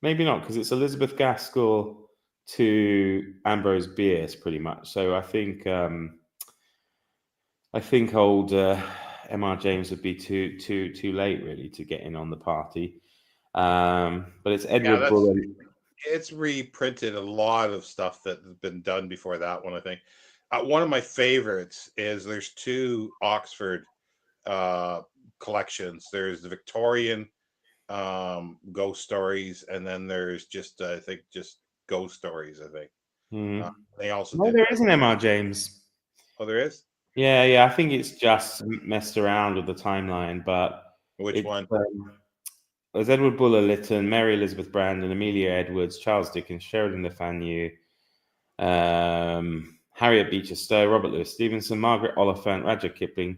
Speaker 1: Maybe not, because it's Elizabeth Gaskell to Ambrose Bierce, pretty much. So I think old M.R. James would be too late, really, to get in on the party. But it's Edward Bullen.
Speaker 2: It's reprinted a lot of stuff that has been done before that one, I think. One of my favorites is there's 2 Oxford collections. There's the Victorian ghost stories, and then there's just I think just ghost stories. I think they also.
Speaker 1: No, there is an M.R. James.
Speaker 2: Oh, there is.
Speaker 1: Yeah. I think it's just messed around with the timeline, but
Speaker 2: which one?
Speaker 1: There's Edward Bulwer Lytton, Mary Elizabeth Brandon, Amelia Edwards, Charles Dickens, Sheridan Le Fanu, Harriet Beecher Stowe, Robert Louis Stevenson, Margaret Oliphant, Rudyard Kipling,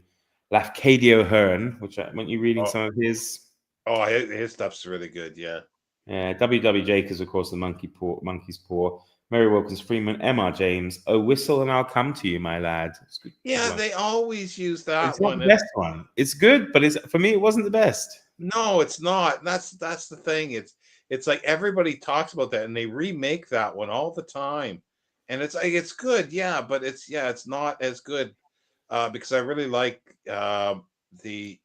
Speaker 1: Lafcadio Hearn, which weren't you reading some of his?
Speaker 2: Oh, his stuff's really good. Yeah.
Speaker 1: Yeah, W.W. Jacobs, of course, the Monkey's Paw. Mary Wilkins Freeman, M.R. James. Oh, whistle and I'll come to you, my lad. It's good.
Speaker 2: Yeah,
Speaker 1: One.
Speaker 2: they always use that
Speaker 1: It's not
Speaker 2: one.
Speaker 1: the
Speaker 2: And
Speaker 1: best one. It's good, but for me, it wasn't the best.
Speaker 2: no, it's not. That's the thing. It's like everybody talks about that, and they remake that one all the time, and it's like it's good, yeah, but it's not as good because I really like the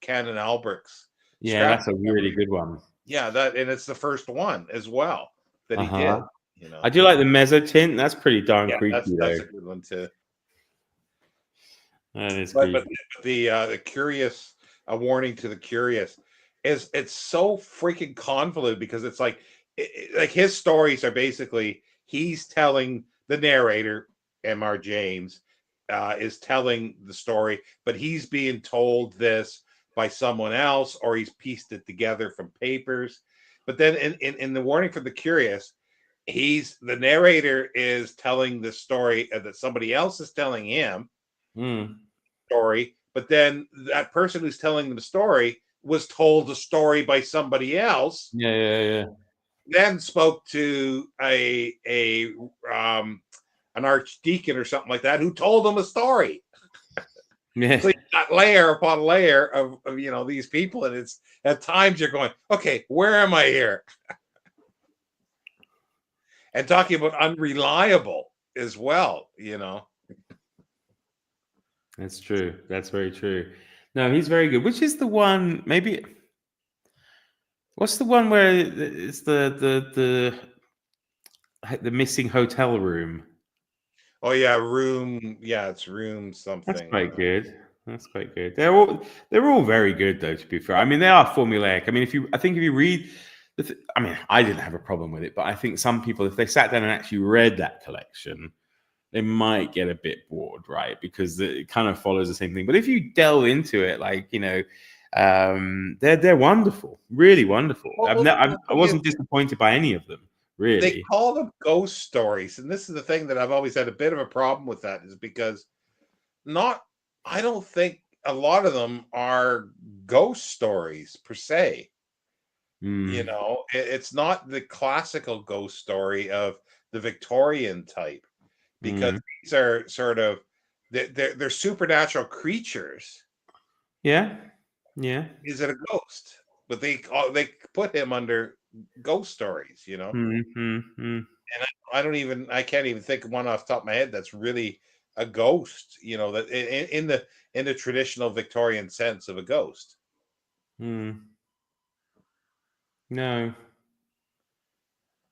Speaker 2: Canon Albrecht's
Speaker 1: Yeah,
Speaker 2: Stratford
Speaker 1: that's a really
Speaker 2: memory.
Speaker 1: good one.
Speaker 2: Yeah, that and it's the first one as well that he did.
Speaker 1: Uh-huh.
Speaker 2: You know,
Speaker 1: I do like the mezzotint. That's pretty darn
Speaker 2: yeah,
Speaker 1: creepy,
Speaker 2: that's
Speaker 1: though.
Speaker 2: a good one too.
Speaker 1: That is
Speaker 2: But
Speaker 1: creepy.
Speaker 2: the curious, a warning to the curious, is it's so freaking convoluted because it's like like his stories are basically he's telling the narrator, M.R. James, is telling the story, but he's being told this by someone else, or he's pieced it together from papers. But then in the warning for the curious, the narrator is telling the story that somebody else is telling him
Speaker 1: Mm.
Speaker 2: story, but then that person who's telling them the story was told a story by somebody else,
Speaker 1: Yeah.
Speaker 2: then spoke to an archdeacon or something like that who told them a story.
Speaker 1: Yeah.
Speaker 2: So you got layer upon layer of these people, and it's at times you're going, okay, where am I here? And talking about unreliable as well,
Speaker 1: That's true. That's very true. No, he's very good. Which is the one? Maybe what's the one where it's the missing hotel room?
Speaker 2: Oh yeah, it's room
Speaker 1: That's
Speaker 2: something.
Speaker 1: quite good. That's quite good. They're all very good though. To be fair, I mean they are formulaic. I mean I think if you read, I mean I didn't have a problem with it, but I think some people, if they sat down and actually read that collection, they might get a bit bored, right? Because it kind of follows the same thing. But if you delve into it, like they're wonderful, really wonderful.
Speaker 2: The
Speaker 1: I
Speaker 2: thing is,
Speaker 1: wasn't disappointed by any of them,
Speaker 2: they
Speaker 1: really.
Speaker 2: call them ghost stories, and this is the thing that I've always had a bit of a problem with, that is because not I don't think a lot of them are ghost stories per se.
Speaker 1: Mm,
Speaker 2: It's not the classical ghost story of the Victorian type, because
Speaker 1: mm.
Speaker 2: these are sort of they're supernatural creatures.
Speaker 1: Yeah, yeah.
Speaker 2: Is it a ghost? But they put him under ghost stories.
Speaker 1: Mm, mm, mm,
Speaker 2: And I can't even think of one off the top of my head that's really a ghost, that in the traditional Victorian sense of a ghost.
Speaker 1: mm. No,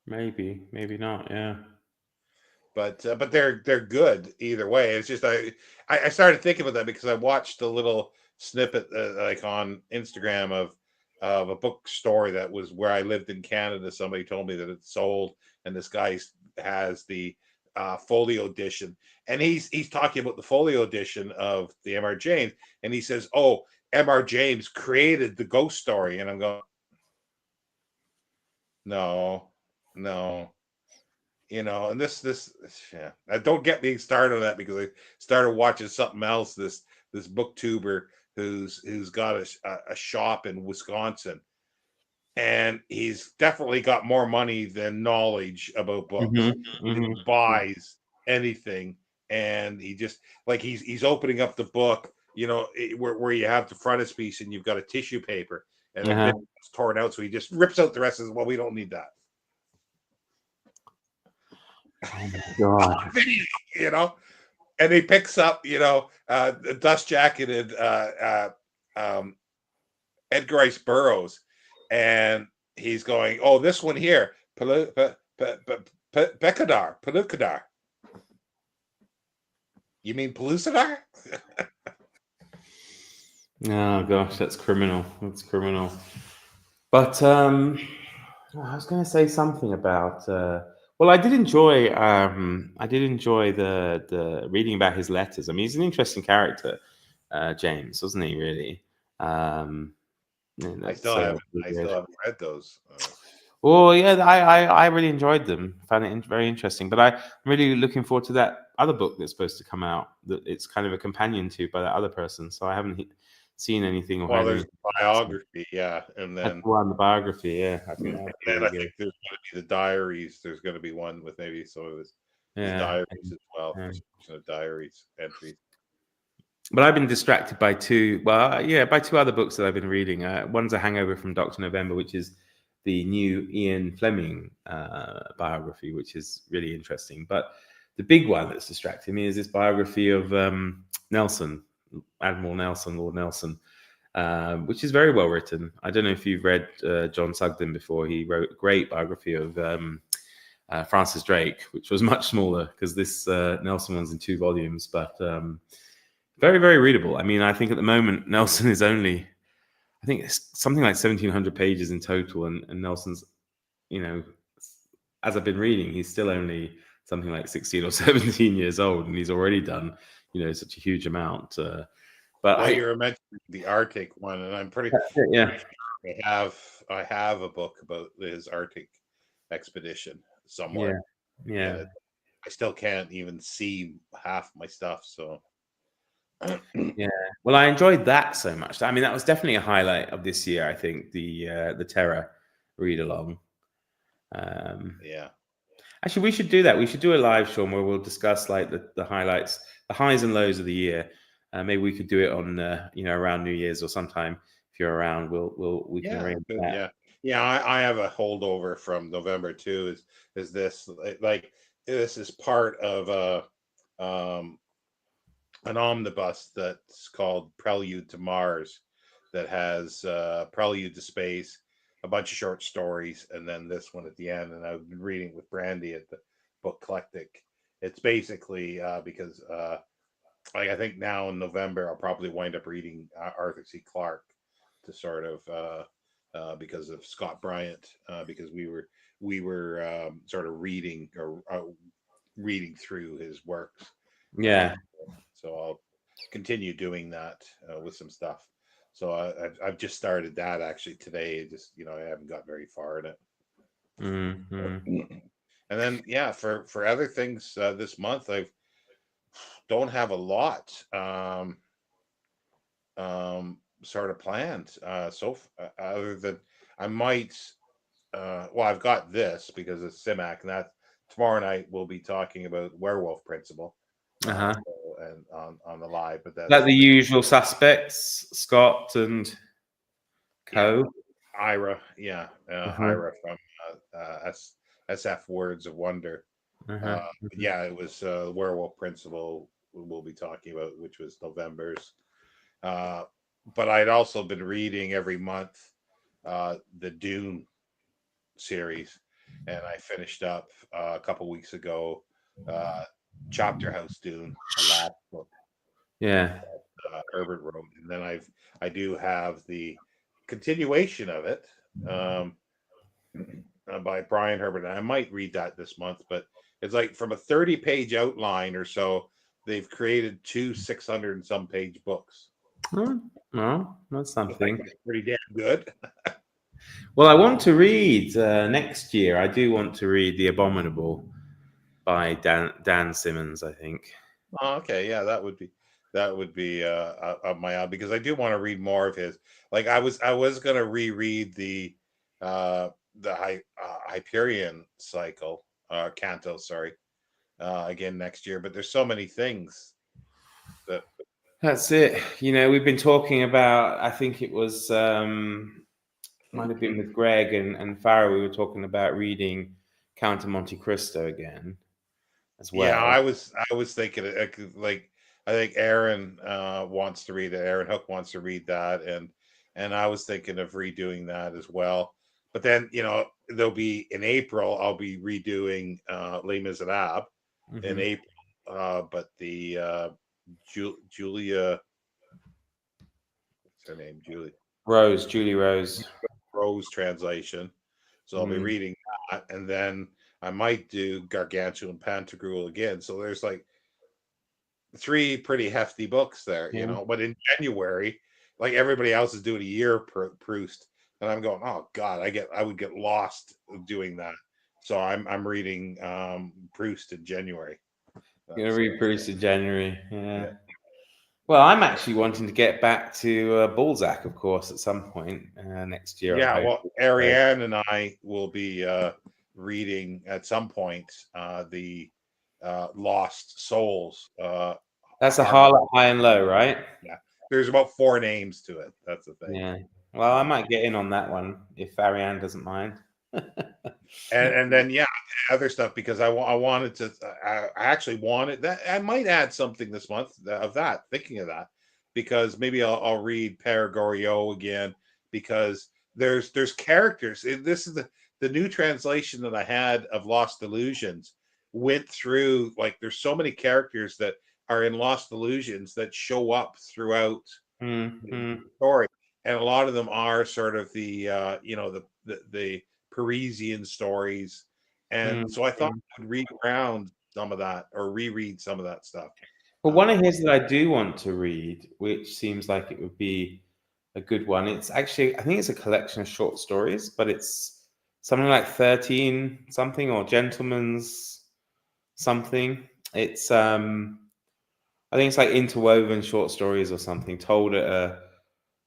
Speaker 1: maybe not. Yeah.
Speaker 2: But they're good either way. It's just I started thinking about that because I watched a little snippet like on Instagram of a bookstore that was where I lived in Canada. Somebody told me that it's sold, and this guy has the folio edition, and he's talking about the folio edition of the M.R. James, and he says, "Oh, M.R. James created the ghost story," and I'm going, "No, no." And this yeah. Don't get me started on that because I started watching something else. This booktuber who's got a shop in Wisconsin, and he's definitely got more money than knowledge about books.
Speaker 1: Hmm.
Speaker 2: He just
Speaker 1: Hmm.
Speaker 2: buys anything, and he just like he's opening up the book, where you have the frontispiece and you've got a tissue paper and a
Speaker 1: Uh-huh.
Speaker 2: bit is torn out, so he just rips out the rest and says, well, we don't need that.
Speaker 1: Oh my god.
Speaker 2: Video, and he picks up, the dust jacketed Edgar Rice Burroughs, and he's going, "Oh, this one here, Pellucidar. You mean Pellucidar?"
Speaker 1: Oh gosh, that's criminal. That's criminal. But I was going to say something about. Well, I did enjoy the reading about his letters. I mean, he's an interesting character, James, wasn't he? Really. Yeah,
Speaker 2: I
Speaker 1: that's
Speaker 2: still haven't.
Speaker 1: really
Speaker 2: I still
Speaker 1: good.
Speaker 2: haven't read those.
Speaker 1: Well, yeah, I really enjoyed them. Found it very interesting. But I'm really looking forward to that other book that's supposed to come out. That it's kind of a companion to by that other person. So I haven't seen anything or
Speaker 2: Well,
Speaker 1: had
Speaker 2: there's
Speaker 1: anything.
Speaker 2: biography, yeah, and
Speaker 1: That's
Speaker 2: then
Speaker 1: the one, the biography. Yeah, I think that would be
Speaker 2: I
Speaker 1: really good.
Speaker 2: think there's going to be the diaries. There's going to be one with maybe some of his
Speaker 1: Yeah.
Speaker 2: diaries as well,
Speaker 1: Yeah.
Speaker 2: some of diaries entries.
Speaker 1: But I've been distracted by by two other books that I've been reading. One's A Hangover from Dr. November, which is the new Ian Fleming biography, which is really interesting. But the big one that's distracting me is this biography of Nelson, Admiral Nelson, Lord Nelson, which is very well written. I don't know if you've read John Sugden before. He wrote a great biography of Francis Drake, which was much smaller because this Nelson one's in 2 volumes, but very, very readable. I mean, I think at the moment Nelson is only, I think it's something like 1,700 pages in total, and Nelson's, you know, as I've been reading, he's still only something like 16 or 17 years old, and he's already done, such a huge amount. But
Speaker 2: Well, you were mentioning the Arctic one, and I'm pretty
Speaker 1: yeah,
Speaker 2: sure I have a book about his Arctic expedition
Speaker 1: yeah,
Speaker 2: somewhere,
Speaker 1: yeah.
Speaker 2: and I still can't even see half my stuff. So
Speaker 1: Yeah. Well, I enjoyed that so much. I mean, that was definitely a highlight of this year. I think the Terror read along.
Speaker 2: yeah,
Speaker 1: Actually, we should do that. We should do a live show where we'll discuss like the highlights, the highs and lows of the year. Maybe we could do it on around New Year's or sometime. If you're around, we can
Speaker 2: yeah,
Speaker 1: arrange
Speaker 2: good,
Speaker 1: that.
Speaker 2: yeah, yeah. I have a holdover from November too. Is this like this is part of an omnibus that's called Prelude to Mars, that has Prelude to Space, a bunch of short stories, and then this one at the end. And I've been reading with Brandy at the Book Eclectic. It's basically because like I think now in November I'll probably wind up reading Arthur C. Clarke to sort of because of Scott Bryant, because we were sort of reading or reading through his works. Uh,
Speaker 1: Yeah.
Speaker 2: so I'll continue doing that with some stuff. So I've just started that actually today. Just I haven't got very far in it.
Speaker 1: Mm-hmm.
Speaker 2: And then yeah, for other things this month I don't have a lot sort of planned. Other than I might. Well, I've got this because it's Simac, and that tomorrow night we'll be talking about werewolf principle.
Speaker 1: Uh-huh.
Speaker 2: And on the live, but
Speaker 1: Like
Speaker 2: that's
Speaker 1: the usual suspects, Scott and
Speaker 2: yeah,
Speaker 1: Co.
Speaker 2: Ira, yeah,
Speaker 1: Uh-huh.
Speaker 2: Ira from SF Words of Wonder.
Speaker 1: Uh-huh.
Speaker 2: But yeah, it was Werewolf Principle we'll be talking about, which was November's. Uh, but I'd also been reading every month the Dune series, and I finished up a couple weeks ago Chapter House Dune, the last book
Speaker 1: Yeah.
Speaker 2: Herbert wrote, and then I do have the continuation of it by Brian Herbert, and I might read that this month. But it's like from a 30-page outline or so, they've created 2 600 and some page books.
Speaker 1: Oh, well, that's
Speaker 2: I think
Speaker 1: something.
Speaker 2: it's pretty damn good.
Speaker 1: Well, I want to read next year. I do want to read The Abominable by Dan Simmons, I think.
Speaker 2: Oh, okay, yeah, that would be up my alley because I do want to read more of his. Like I was gonna reread the Hyperion cycle canto, sorry, again next year. But there's so many things that
Speaker 1: That's it. We've been talking about, I think it was, might have been with Greg and Farah, we were talking about reading Count of Monte Cristo again as
Speaker 2: yeah,
Speaker 1: well.
Speaker 2: I was thinking like I think Aaron wants to read it. Aaron Hook wants to read that, and I was thinking of redoing that as well. But then there'll be in April I'll be redoing Les Miserables in
Speaker 1: Hmm.
Speaker 2: April, but the Julia, what's her name,
Speaker 1: Julie Rose.
Speaker 2: Rose translation. So I'll be
Speaker 1: Mm,
Speaker 2: reading that, and then I might do Gargantua and Pantagruel again. So there's like 3 pretty hefty books there,
Speaker 1: yeah.
Speaker 2: But in January, like everybody else is doing a year Proust, and I'm going, oh God, I would get lost doing that. So I'm reading Proust in January.
Speaker 1: Gonna
Speaker 2: So
Speaker 1: read Bruce in January. Yeah.
Speaker 2: yeah,
Speaker 1: Well, I'm actually wanting to get back to Balzac, of course, at some point next year. I'm
Speaker 2: Yeah, well,
Speaker 1: hoping. So
Speaker 2: Ariane and I will be reading at some point the Lost Souls.
Speaker 1: that's a
Speaker 2: Harmony.
Speaker 1: Harlot High and Low, right?
Speaker 2: Yeah, there's about 4 names to it. That's the thing.
Speaker 1: Yeah. Well, I might get in on that one if Ariane doesn't mind.
Speaker 2: And then yeah, other stuff because I wanted to. I actually wanted that. I might add something this month of that. Thinking of that because maybe I'll read Pere Goriot again because there's characters. This is the new translation that I had of Lost Illusions went through like there's so many characters that are in Lost Illusions that show up throughout
Speaker 1: Mm-hmm.
Speaker 2: the story, and a lot of them are sort of the the Parisian stories, and so I thought
Speaker 1: Mm-hmm.
Speaker 2: I would read around some of that or reread some of that stuff.
Speaker 1: Well, one of his that I do want to read, which seems like it would be a good one. It's actually, I think it's a collection of short stories, but it's something like 13 something or Gentleman's something. It's I think it's like interwoven short stories or something told at a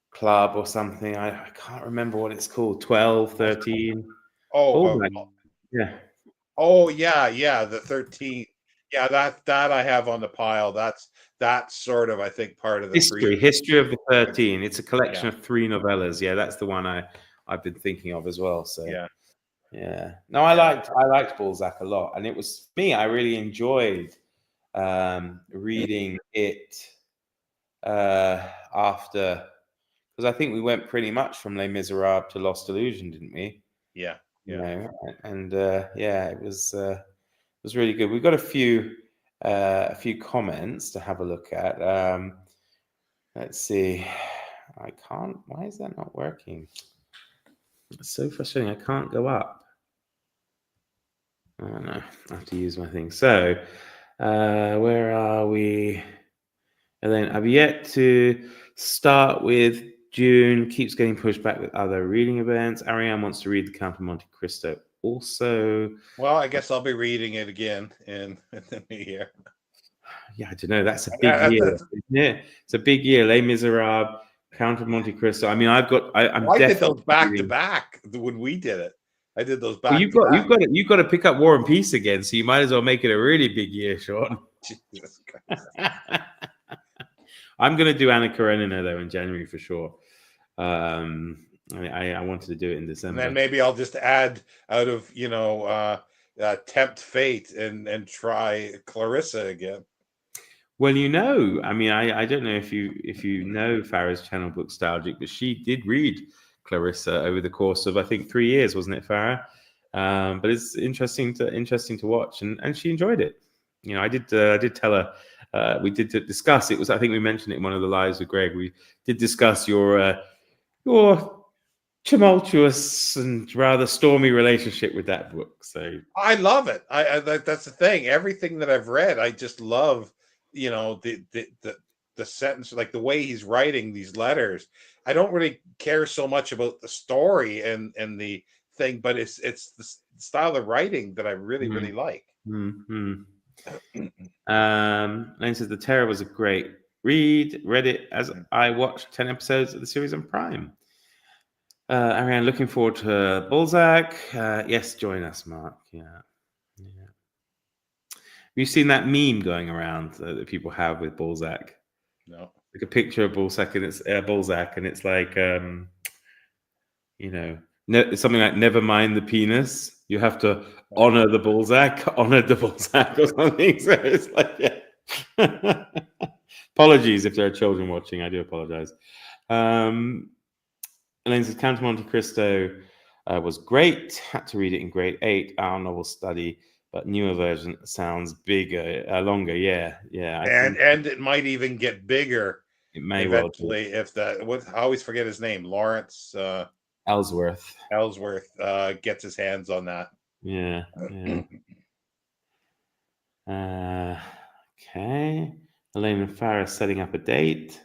Speaker 1: club or something. I can't remember what it's called. 12, 13.
Speaker 2: Oh,
Speaker 1: Oh my, yeah.
Speaker 2: oh yeah, yeah, the 13. Yeah, that I have on the pile. That's sort of I think part of the three.
Speaker 1: History of the 13. It's a collection
Speaker 2: Yeah,
Speaker 1: of 3 novellas. Yeah, that's the one I've been thinking of as well. So
Speaker 2: yeah,
Speaker 1: yeah. No,
Speaker 2: yeah,
Speaker 1: I liked Balzac a lot. And it was me, I really enjoyed reading it after because I think we went pretty much from Les Miserables to Lost Illusion, didn't we?
Speaker 2: yeah,
Speaker 1: You
Speaker 2: yeah.
Speaker 1: know, and yeah, it was really good. We've got a few comments to have a look at. Let's see. I can't. Why is that not working? It's so frustrating. I can't go up. Oh no, I have to use my thing. So, where are we? And then I've yet to start with June. Keeps getting pushed back with other reading events. Ariane wants to read The Count of Monte Cristo. Also,
Speaker 2: Well, I guess I'll be reading it again in the new year.
Speaker 1: yeah, I don't know. That's a big
Speaker 2: Uh,
Speaker 1: year,
Speaker 2: that's-
Speaker 1: isn't it? It's a big year. Les Miserables, Count of Monte Cristo. I mean, I'm
Speaker 2: I did those
Speaker 1: definitely
Speaker 2: back to
Speaker 1: reading.
Speaker 2: back when we did it. I did those
Speaker 1: Well,
Speaker 2: back to back.
Speaker 1: you've got to pick up War and Peace again. So you might as well make it a really big year, Sean.
Speaker 2: Jesus Christ.
Speaker 1: I'm going to do Anna Karenina though in January for sure. I wanted to do it in
Speaker 2: And
Speaker 1: December.
Speaker 2: then maybe I'll just add out of tempt fate and try Clarissa again.
Speaker 1: Well, I mean, I don't know if you know Farah's channel Bookstalgic, but she did read Clarissa over the course of I think 3 years, wasn't it, Farah? But it's interesting to watch, and she enjoyed it. You know, I did tell her we did discuss it. Was I think we mentioned it in one of the lives with Greg. We did discuss your tumultuous and rather stormy relationship with that book. So
Speaker 2: I love it. That's the thing. Everything that I've read, I just love. The sentence, like the way he's writing these letters. I don't really care so much about the story and the thing, but it's the style of writing that I really like.
Speaker 1: mm-hmm. And says The Terror was a great read. Read it as I watched 10 episodes of the series on Prime. Ariane, looking forward to Balzac. Yes, join us, Mark. Yeah. Have you seen that meme going around that people have with Balzac?
Speaker 2: No.
Speaker 1: Like a picture of Balzac, and it's like it's something like "Never mind the penis. You have to honor the Balzac, honor the Balzac," or something. So it's like, yeah. Apologies if there are children watching. I do apologize. Elaine says Count of Monte Cristo was great. Had to read it in grade 8. Our novel study, but newer version sounds bigger, longer. Yeah.
Speaker 2: And it might even get bigger
Speaker 1: It may well do.
Speaker 2: eventually if I always forget his name, Lawrence
Speaker 1: Ellsworth
Speaker 2: gets his hands on that.
Speaker 1: Yeah. Okay. Elaine and Farah setting up a date.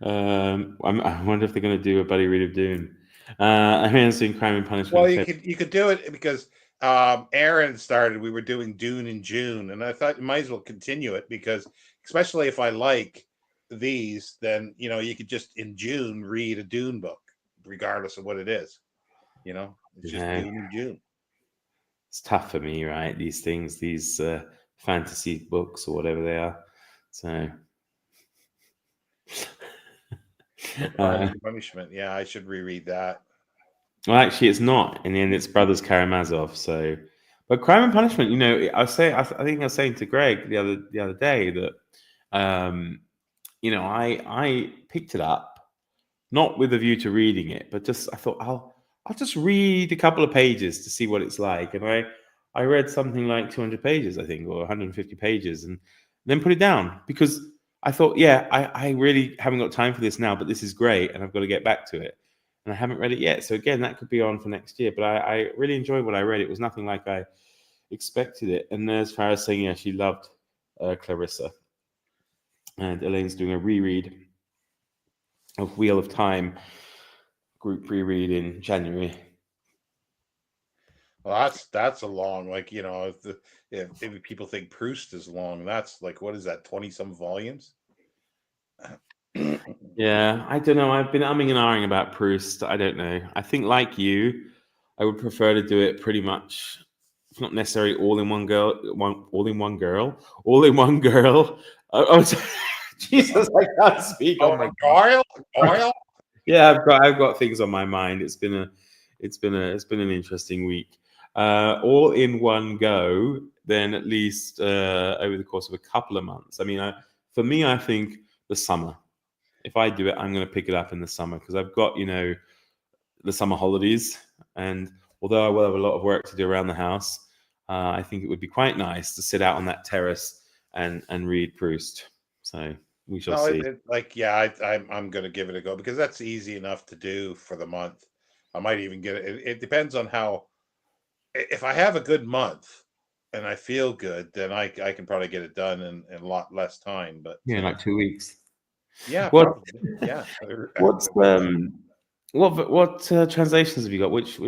Speaker 1: I wonder if they're going to do a buddy read of Dune. I'm seeing Crime and Punishment.
Speaker 2: Well, you could do it because Aaron started. We were doing Dune in June, and I thought you might as well continue it because, especially if I like these, then you could just in June read a Dune book, regardless of what it is. It's just
Speaker 1: No,
Speaker 2: Dune in June.
Speaker 1: it's tough for me, right? These things, these fantasy books or whatever they are. So,
Speaker 2: Oh, Crime
Speaker 1: uh,
Speaker 2: and Punishment. Yeah, I should reread that.
Speaker 1: well, actually, it's not. In the end, it's Brothers Karamazov. So, but Crime and Punishment, I think I was saying to Greg the other day that, um, I picked it up not with a view to reading it, but just I thought I'll just read a couple of pages to see what it's like, and I read something like 200 pages, I think, or 150 pages, and then put it down because I thought, yeah, I really haven't got time for this now, but this is great, and I've got to get back to it, and I haven't read it yet. So again, that could be on for next year. But I really enjoyed what I read. It was nothing like I expected it. And as far as saying, yeah, she loved Clarissa, and Elaine's doing a reread of Wheel of Time group reread in January.
Speaker 2: Well, that's a long, if people think Proust is long, that's like, what is that, 20 some volumes?
Speaker 1: Yeah, I don't know. I've been umming and ahhing about Proust. I don't know. I think, like you, I would prefer to do it pretty much, if not necessarily all in one girl, all in one girl, all in one girl. Jesus, I can't speak.
Speaker 2: Oh
Speaker 1: Oh
Speaker 2: my
Speaker 1: my
Speaker 2: God.
Speaker 1: God.
Speaker 2: Oil.
Speaker 1: Yeah, I've got things on my mind. It's been an interesting week. All in one go, then at least over the course of a couple of months. I mean, for me, I think the summer. If I do it, I'm going to pick it up in the summer because I've got the summer holidays, and although I will have a lot of work to do around the house, I think it would be quite nice to sit out on that terrace and read Proust. So we shall
Speaker 2: No,
Speaker 1: see.
Speaker 2: yeah, I'm going to give it a go because that's easy enough to do for the month. I might even get it. It depends on how, if I have a good month and I feel good, then I can probably get it done in a lot less time. But
Speaker 1: Yeah, like 2 weeks.
Speaker 2: yeah,
Speaker 1: What
Speaker 2: probably. Yeah.
Speaker 1: what's what translations have you got? Which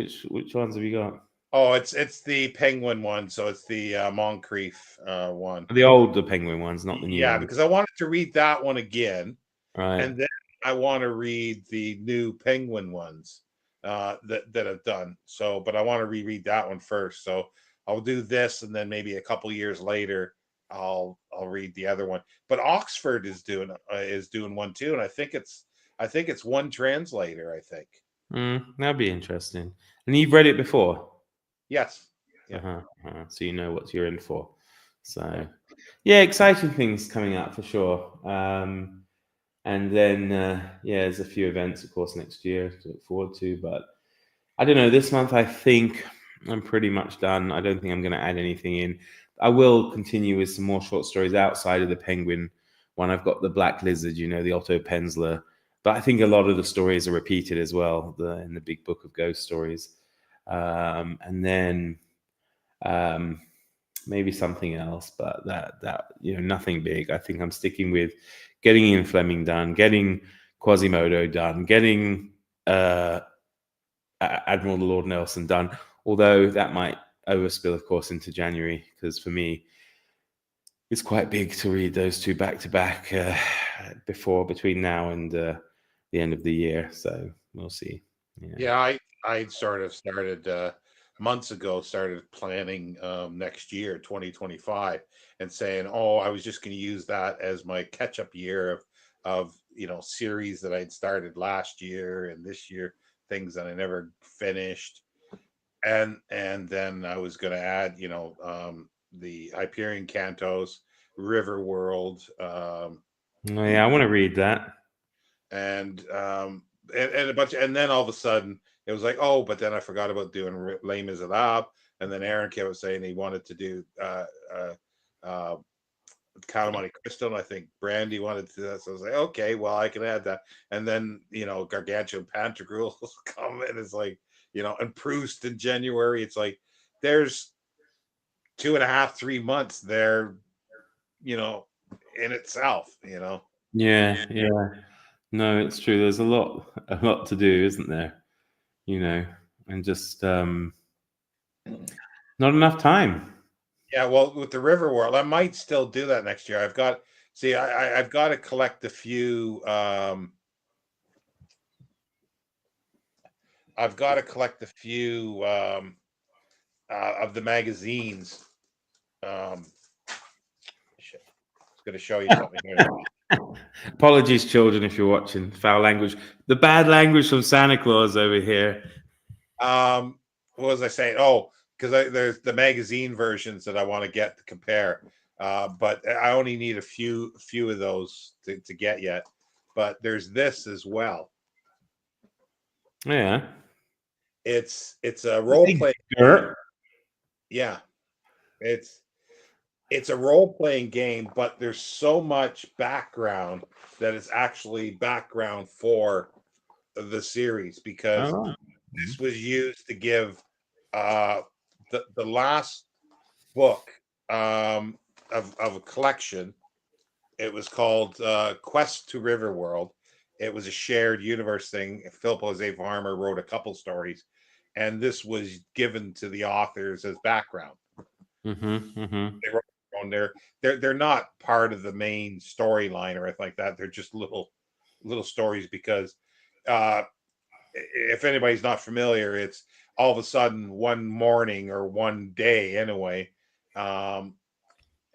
Speaker 1: ones have you got?
Speaker 2: Oh, it's the Penguin one, so it's the Moncrief one.
Speaker 1: The older Penguin ones, not the new
Speaker 2: Yeah,
Speaker 1: ones,
Speaker 2: because I wanted to read that one again,
Speaker 1: right?
Speaker 2: and then I want to read the new Penguin ones that I've done. So, but I want to reread that one first. So I'll do this, and then maybe a couple years later, I'll read the other one. But Oxford is doing one too, and I think it's one translator. I think.
Speaker 1: That'd be interesting. And you've read it before,
Speaker 2: Yes. Yeah.
Speaker 1: so you know what you're in for. So, yeah, exciting things coming up for sure. And then, yeah, there's a few events, of course, next year to look forward to. But I don't know. This month, I think I'm pretty much done. I don't think I'm going to add anything in. I will continue with some more short stories outside of the Penguin one. I've got the Black Lizard, the Otto Penzler. But I think a lot of the stories are repeated as well in the big book of ghost stories. And then um, maybe something else, but that nothing big. I think I'm sticking with getting Ian Fleming done, getting Quasimodo done, getting Admiral Lord Nelson done. Although that might overspill, of course, into January because for me, it's quite big to read those two back to back between now and the end of the year. So we'll see.
Speaker 2: Yeah, I sort of started months ago, started planning next year, 2025, and saying, oh, I was just going to use that as my catch up year of series that I'd started last year and this year, things that I never finished. And then I was going to add, the Hyperion Cantos, River World,
Speaker 1: Oh, yeah, I want to read that.
Speaker 2: and a bunch, and then all of a sudden it was like, oh, but then I forgot about doing Les Miserables, and then Aaron kept saying he wanted to do uh, Count of Monte Cristo, and I think Brandy wanted to do that, so I was like, okay, well, I can add that, and then Gargantua and Pantagruel come, and it's like, and Proust in January, it's like there's 2.5, 3 months there, in itself.
Speaker 1: Yeah, yeah. No, it's true. There's a lot to do, isn't there? And just not enough time.
Speaker 2: Yeah, well, with the River World, I might still do that next year. I've got See, I've got to collect a few. I've got to collect a few of the magazines. Shit. I was going to show you something here.
Speaker 1: Apologies, children, if you're watching. Foul language. The bad language from Santa Claus over here.
Speaker 2: What was I saying? Oh, because there's the magazine versions that I want to get to compare. But I only need a few of those to get yet. But there's this as well.
Speaker 1: Yeah.
Speaker 2: It's a role play game. Yeah. It's a role playing game, but there's so much background that it's actually background for the series, because this was used to give the last book of a collection. It was called Quest to Riverworld. It was a shared universe thing. Philip Jose Farmer wrote a couple stories, and this was given to the authors as background. They wrote their own. They're not part of the main storyline or anything like that. They're just little stories, because if anybody's not familiar, it's all of a sudden one morning or one day anyway,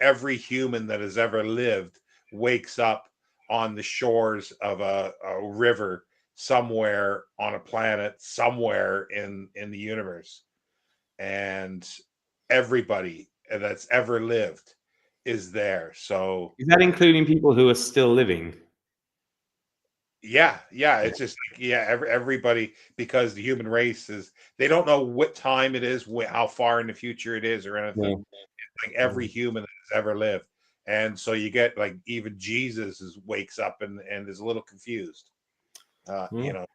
Speaker 2: every human that has ever lived wakes up on the shores of a river somewhere on a planet somewhere in the universe, and everybody that's ever lived is there. So
Speaker 1: is that including people who are still living?
Speaker 2: yeah, it's just everybody, because the human race they don't know what time it is, how far in the future it is or anything. Like every human that has ever lived. And so you get like even Jesus wakes up and is a little confused. You know,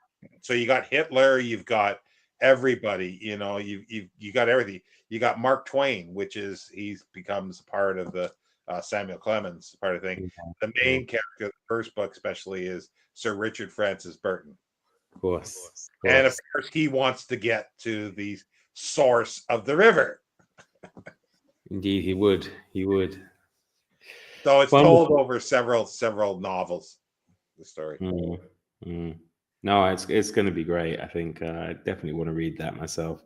Speaker 2: so you got Hitler, you've got everybody, you know, you got everything. You got Mark Twain, which is he becomes part of the Samuel Clemens part of the thing. The main character of the first book especially is Sir Richard Francis Burton.
Speaker 1: Of course.
Speaker 2: And of course he wants to get to the source of the river.
Speaker 1: Indeed, he would.
Speaker 2: So it's told over several novels, the story.
Speaker 1: No, it's going to be great. I think I definitely want to read that myself.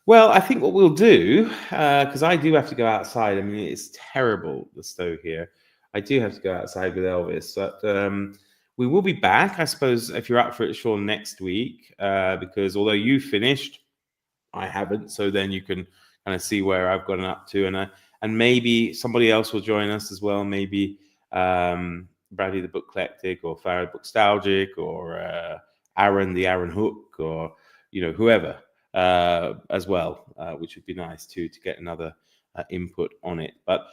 Speaker 1: Well, I think what we'll do, because I do have to go outside. I mean, it's terrible, the snow here. I do have to go outside with Elvis, but we will be back, I suppose, if you're up for it, Sean, next week, because although you finished, I haven't. So then you can kind of see where I've gotten up to, and maybe somebody else will join us as well. Maybe Bradley the Book Eclectic, or Farah the Booknostalgic, or Aaron the Aaron Hook, or whoever as well, which would be nice too, to get another input on it. But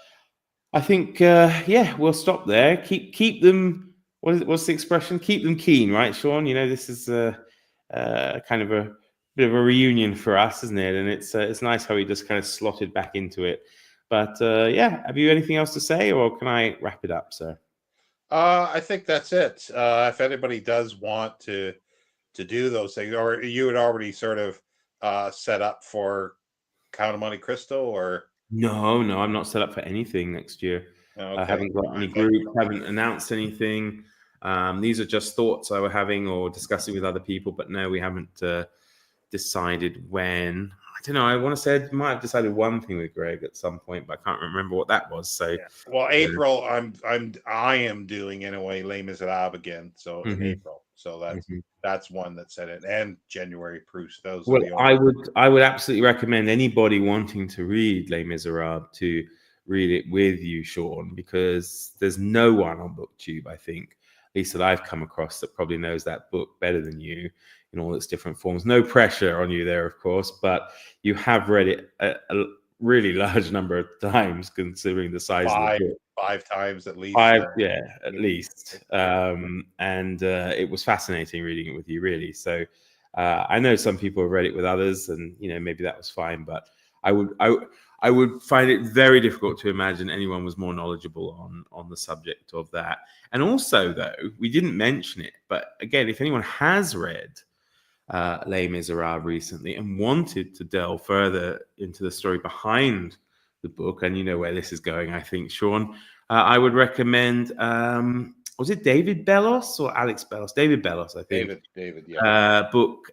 Speaker 1: I think we'll stop there. Keep them. What's the expression? Keep them keen, right, Sean? This is kind of a bit of a reunion for us, isn't it? And it's nice how he just kind of slotted back into it. But have you anything else to say, or can I wrap it up, sir?
Speaker 2: I think that's it. If anybody does want to do those things, or you had already sort of set up for Count of Monte Cristo, or
Speaker 1: no, I'm not set up for anything next year.
Speaker 2: Okay.
Speaker 1: I haven't got any group, haven't announced anything. These are just thoughts I were having or discussing with other people, but no, we haven't decided when. I don't know. I want to say I might have decided one thing with Greg at some point, but I can't remember what that was. So,
Speaker 2: well, April, I am doing anyway Les Miserables again. So in April, so that's one that said it, and January Proust. Those are the only.
Speaker 1: I would absolutely recommend anybody wanting to read Les Miserables to read it with you, Sean, because there's no one on BookTube, I think, at least that I've come across, that probably knows that book better than you in all its different forms. No pressure on you there, of course, but you have read it a really large number of times, considering the size of the book.
Speaker 2: 5 times at least.
Speaker 1: At least. And it was fascinating reading it with you, really. So I know some people have read it with others, and maybe that was fine, but I would find it very difficult to imagine anyone was more knowledgeable on the subject of that. And also, though, we didn't mention it, but again, if anyone has read Les Miserables recently and wanted to delve further into the story behind the book, and you know where this is going, I think, Sean, I would recommend. Was it David Bellos or Alex Bellos? David Bellos, I think.
Speaker 2: David, yeah.
Speaker 1: Book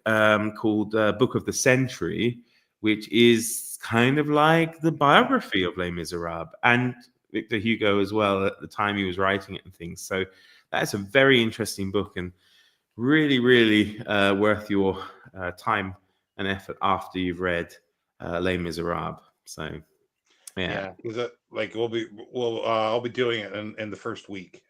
Speaker 1: called Book of the Century, which is kind of like the biography of Les Miserables and Victor Hugo as well at the time he was writing it and things. So that's a very interesting book and really, really worth your time and effort after you've read Les Miserables. So
Speaker 2: Yeah, because like I'll be doing it in the first week.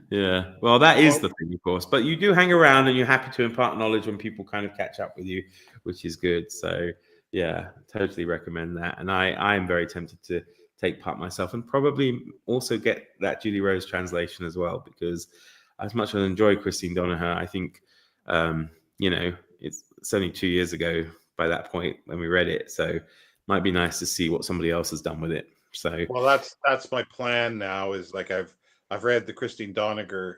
Speaker 1: Yeah, well, that is the thing, of course. But you do hang around, and you're happy to impart knowledge when people kind of catch up with you, which is good. So, yeah, totally recommend that. And I am very tempted to take part myself, and probably also get that Julie Rose translation as well, because as much as I enjoy Christine Donaher, I think, it's only 2 years ago by that point when we read it, so it might be nice to see what somebody else has done with it. So,
Speaker 2: well, that's my plan now. Is like I've read the Christine Donaher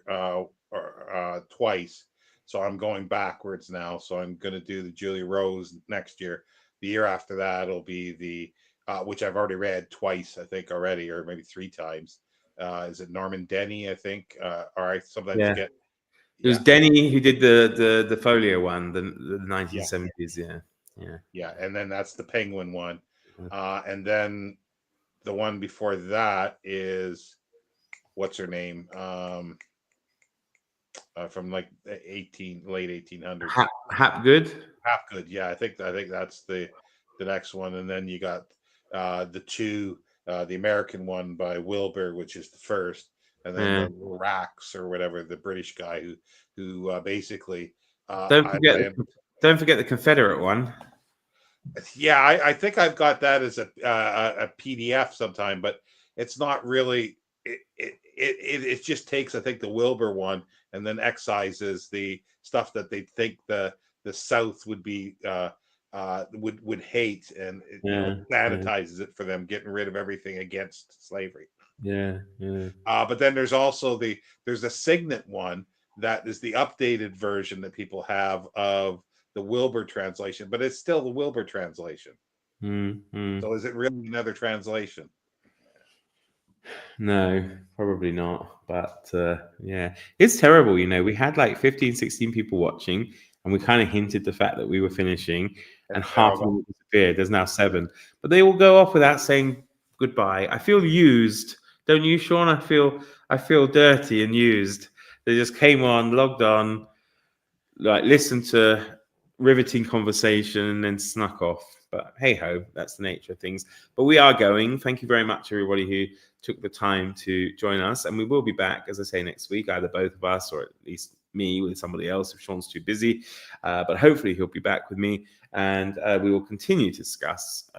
Speaker 2: twice, so I'm going backwards now. So I'm going to do the Julia Rose next year. The year after that will be the which I've already read twice, I think already, or maybe 3 times. Is it Norman Denny? I think. Or I sometimes
Speaker 1: yeah.
Speaker 2: get.
Speaker 1: It was Denny who did the folio one, the 1970s.
Speaker 2: Yeah, and then that's the Penguin one, and then the one before that is what's her name from like late 1800s.
Speaker 1: Hapgood.
Speaker 2: Hapgood, yeah, I think that's the next one, and then you got the two, the American one by Wilbur, which is the first, and then the Rax or whatever, the British guy who basically
Speaker 1: Don't forget the Confederate one.
Speaker 2: Yeah, I think I've got that as a PDF sometime, but it's not really. It just takes, I think, the Wilbur one and then excises the stuff that they think the South would be would hate, and sanitizes it for them, getting rid of everything against slavery.
Speaker 1: Yeah.
Speaker 2: But then there's also there's a Signet one that is the updated version that people have of the Wilbur translation, but it's still the Wilbur translation. So is it really another translation?
Speaker 1: No, probably not. But yeah, it's terrible. We had like 15, 16 people watching, and we kind of hinted the fact that we were finishing, and half of them disappeared. There's now 7, but they all go off without saying goodbye. I feel used, don't you, Sean? I feel dirty and used. They just came on, logged on, like listened to riveting conversation, and then snuck off. But hey ho, that's the nature of things. But we are going. Thank you very much, everybody who took the time to join us. And we will be back, as I say, next week, either both of us or at least me with somebody else if Sean's too busy. But hopefully he'll be back with me, and we will continue to discuss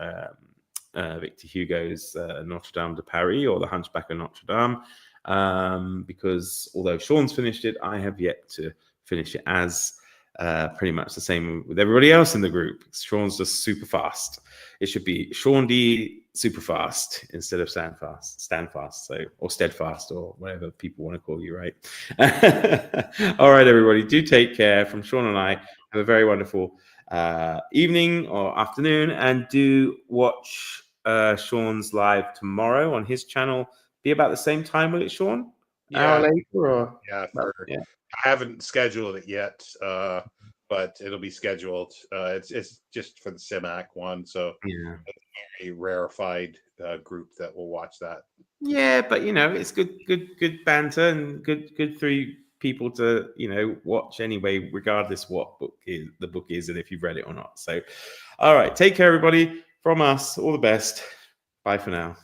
Speaker 1: Victor Hugo's Notre-Dame de Paris, or The Hunchback of Notre Dame, because although Sean's finished it, I have yet to finish it, as pretty much the same with everybody else in the group. Sean's just super fast. It should be Sean D super fast instead of stand fast, so, or steadfast, or whatever people want to call you, right? All right, everybody, do take care. From Sean and I, have a very wonderful evening or afternoon, and do watch Sean's live tomorrow on his channel. Be about the same time, will it, Sean?
Speaker 2: Yeah,
Speaker 1: Hour later, or
Speaker 2: I haven't scheduled it yet, but it'll be scheduled. It's just for the CIMAC one, so it's a rarefied group that will watch that.
Speaker 1: Yeah, but it's good banter and good for people to watch anyway, regardless what the book is, and if you've read it or not. So, all right, take care, everybody. From us, all the best. Bye for now.